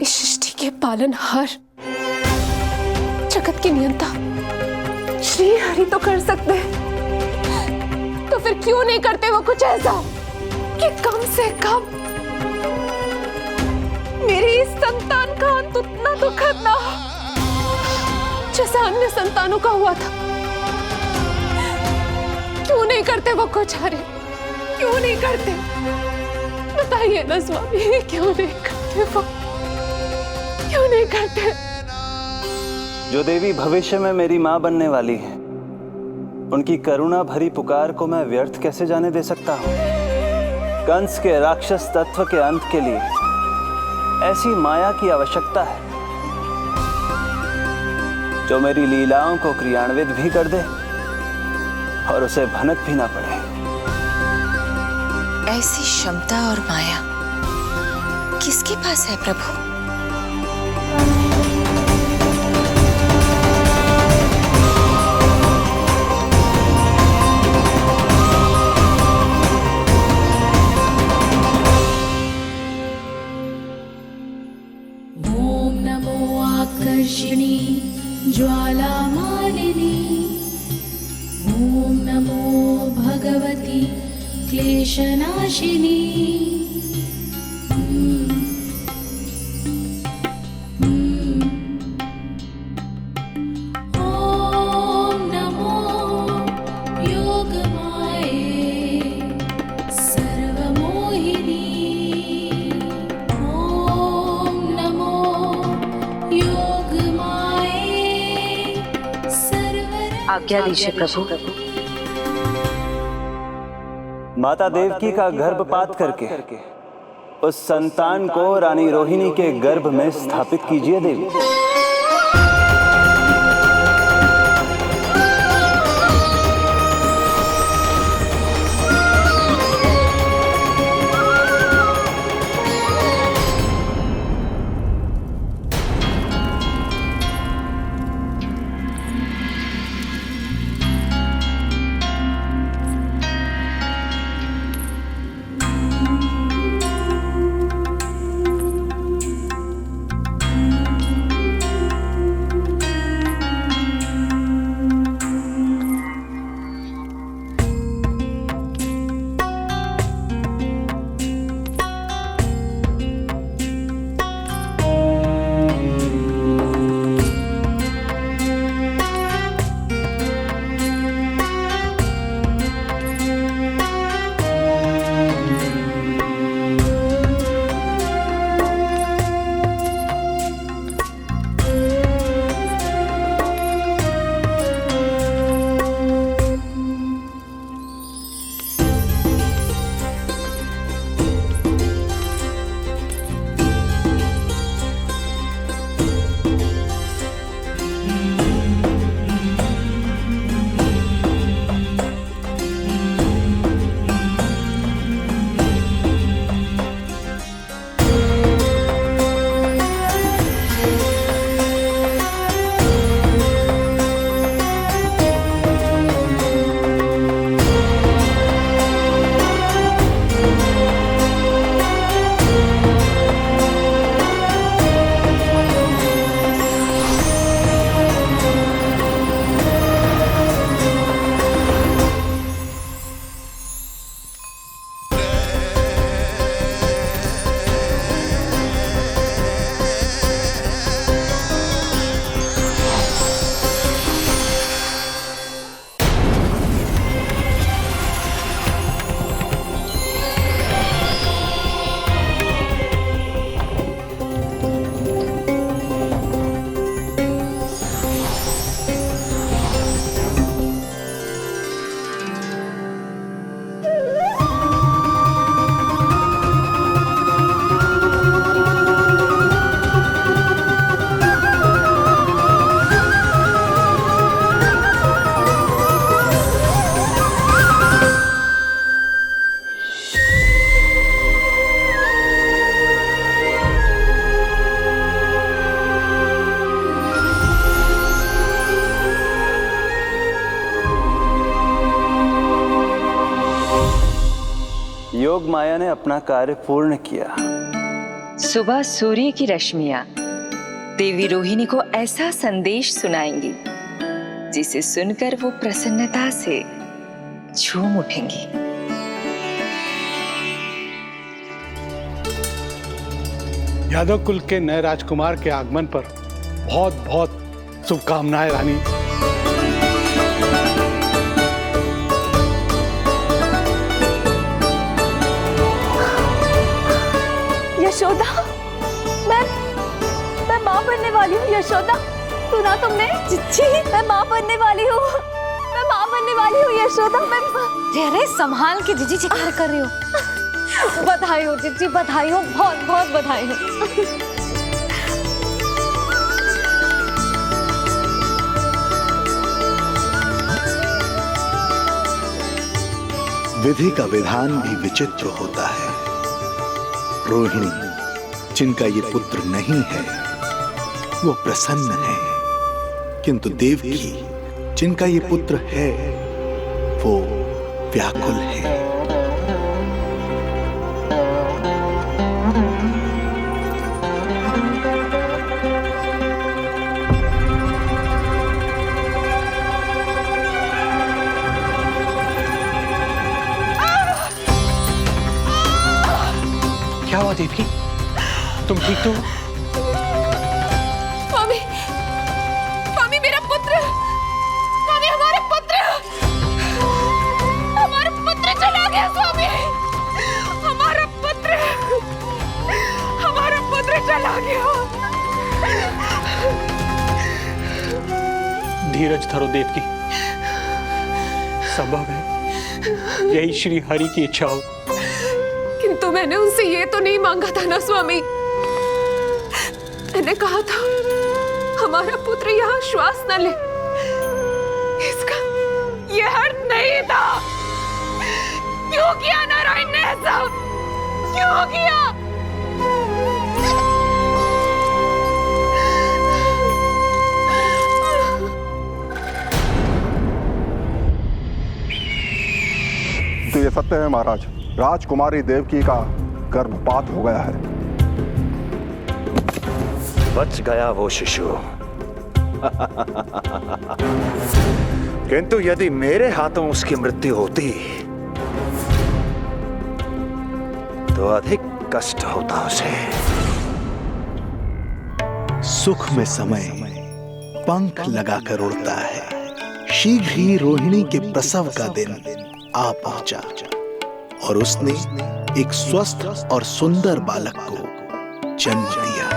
इस सृष्टि के पालनहार, जगत के नियंता श्री हरि तो कर सकते हैं, तो फिर क्यों नहीं करते वो कुछ ऐसा कि कम से कम मेरी इस संतान का अंत उतना दुखद ना हो जैसा अन्य संतानों का हुआ था। क्यों नहीं करते वो कुछ हरि, क्यों नहीं करते? बताइए ना स्वामी, क्यों नहीं करते वो, क्यों नहीं करते? जो देवी भविष्य में मेरी मां बनने वाली है, उनकी करुणा भरी पुकार को मैं व्यर्थ कैसे जाने दे सकता हूं? कंस के राक्षस तत्व के अंत के लिए ऐसी माया की आवश्यकता है जो मेरी लीलाओं को क्रियान्वित भी कर दे और उसे भनक भी ना पड़े। ऐसी क्षमता और माया किसके पास है प्रभु? ओम नमो आकर्षिणी ज्वाला मालिनी, ओम नमो भगवती क्लेशनाशिनी। ओम नमो योगमाये सर्वमोहिनी, ओम नमो योगमाये सर्व। आज्ञा दीजिए प्रभु। माता देवकी का गर्भपात करके उस संतान को रानी रोहिणी के गर्भ में स्थापित कीजिए देवी। योग माया ने अपना कार्य पूर्ण किया। सुबह सूर्य की रश्मियां देवी रोहिणी को ऐसा संदेश सुनाएंगी जिसे सुनकर वो प्रसन्नता से झूम उठेंगी। यादव कुल के नए राजकुमार के आगमन पर बहुत बहुत शुभकामनाएं रानी। यशोदा, मैं माँ बनने वाली हूँ। यशोदा, सुना तुमने? चिच्ची, मैं माँ बनने वाली हूँ। मैं माँ बनने वाली हूँ यशोदा। मैं अरे संभाल के जीजी चित्कार कर रही हो। बधाई हो जीजी, बधाई हो, बहुत बहुत बधाई हो। विधि का विधान भी विचित्र होता है। रोहिणी, जिनका ये पुत्र नहीं है, वो प्रसन्न है, किंतु देवकी, जिनका ये पुत्र है, वो व्याकुल है। क्या हुआ देवकी? तुम ठीक तो हो? स्वामी, स्वामी मेरा पुत्र, स्वामी हमारा पुत्र चला गया। स्वामी हमारा पुत्र चला गया। धीरज धरो देवकी, संभव है यही श्री हरि की इच्छा हो। किंतु मैंने उनसे ये तो नहीं मांगा था ना स्वामी। मैंने कहा था हमारा पुत्र यहाँ श्वास न ले, इसका ये अर्थ नहीं था। क्यों किया नारायण ने ऐसा? क्यों किया? तो ये सत्य है महाराज, राजकुमारी देवकी का गर्भपात हो गया है। बच गया वो शिशु। किंतु यदि मेरे हाथों उसकी मृत्यु होती तो अधिक कष्ट होता उसे। सुख में समय पंख लगाकर उड़ता है। शीघ्र ही रोहिणी के प्रसव का दिन आ पहुंचा और उसने एक स्वस्थ और सुंदर बालक को जन्म दिया।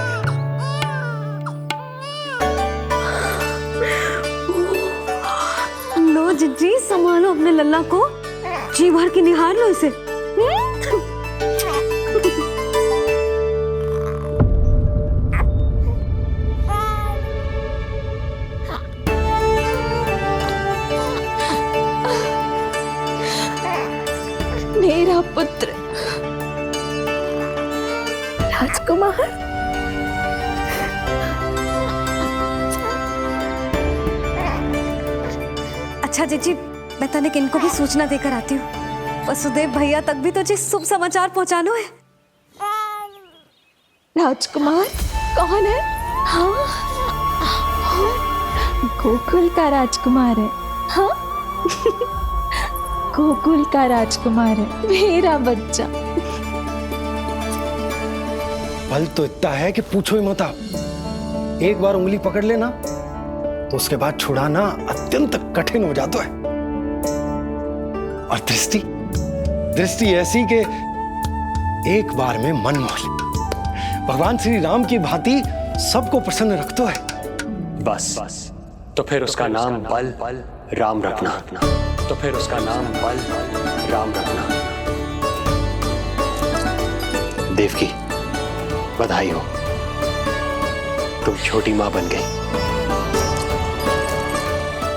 लो जिज्जी, संभालो अपने लल्ला को, जी भर के निहार लो इसे। मेरा पुत्र राजकुमार, अच्छा जीजी, मैं तनिक इनको भी सूचना देकर आती हूँ। वसुदेव भैया तक भी तुझे शुभ समाचार पहुंचाना है। राजकुमार कौन है? हाँ, गोकुल का राजकुमार है। हाँ, गोकुल का राजकुमार है, मेरा बच्चा। बल तो इतना है कि पूछो ही मत आप। एक बार उंगली पकड़ लेना तो उसके बाद छुड़ाना अत्यंत कठिन हो जाता है। और दृष्टि ऐसी कि एक बार में मन मोह ले। भगवान श्री राम की भांति सबको प्रसन्न रखतो है। बस तो फिर उसका नाम बल राम रखना। तो फिर उसका नाम बल राम रखना। देवकी, बधाई हो, तुम छोटी मां बन गई।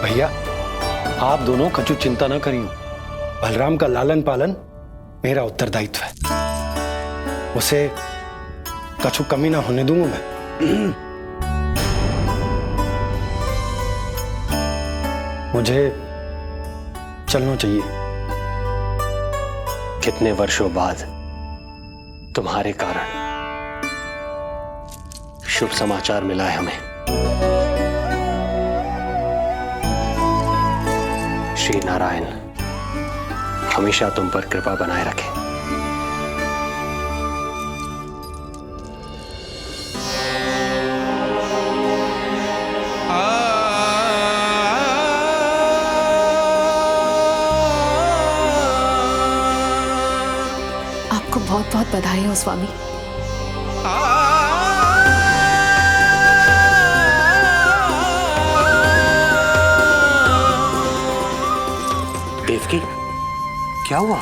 भैया, आप दोनों कछु चिंता ना करियो। बलराम का लालन पालन मेरा उत्तरदायित्व है। उसे कछु कमी ना होने दूंगा मैं। मुझे चलना चाहिए। कितने वर्षों बाद तुम्हारे कारण शुभ समाचार मिला है हमें। श्री नारायण हमेशा तुम पर कृपा बनाए रखें। आपको बहुत बहुत बधाई हो स्वामी। देवकी, क्या हुआ?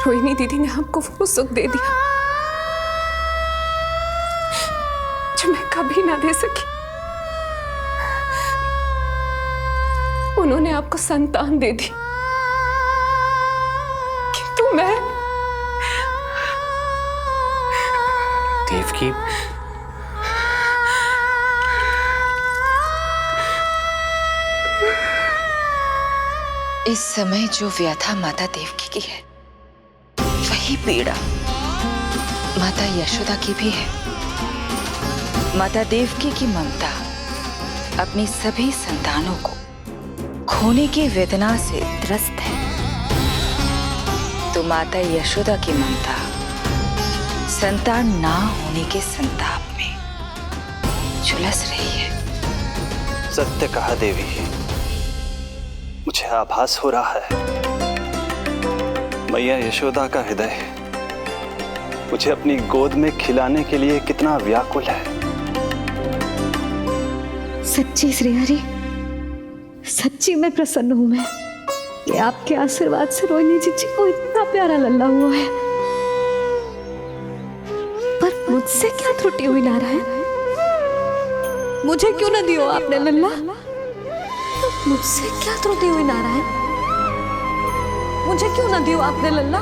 रोहिणी दीदी ने हमको वो सुख दे दिया जो मैं कभी ना दे सकी। उन्होंने आपको संतान दे दी, किंतु मैं देवकी, इस समय जो व्यथा माता देवकी की है वही पीड़ा माता यशोदा की भी है। माता देवकी की ममता अपनी सभी संतानों को खोने की वेदना से त्रस्त है, तो माता यशोदा की ममता संतान ना होने के संताप में झुलस रही है। सत्य कहा देवी, मुझे आभास हो रहा है मैया यशोदा का हृदय मुझे अपनी गोद में खिलाने के लिए कितना व्याकुल है। सच्ची श्रीहरि, सच्ची मैं प्रसन्न हूं मैं कि आपके आशीर्वाद से रोहिणी जी को इतना प्यारा लल्ला हुआ है। पर मुझसे क्या त्रुटि हुई नारायण? मुझे क्यों न दियो आपने लल्ला? मुझसे क्या त्रुटि हुई नारायण? मुझे क्यों न दियो आपने लल्ला?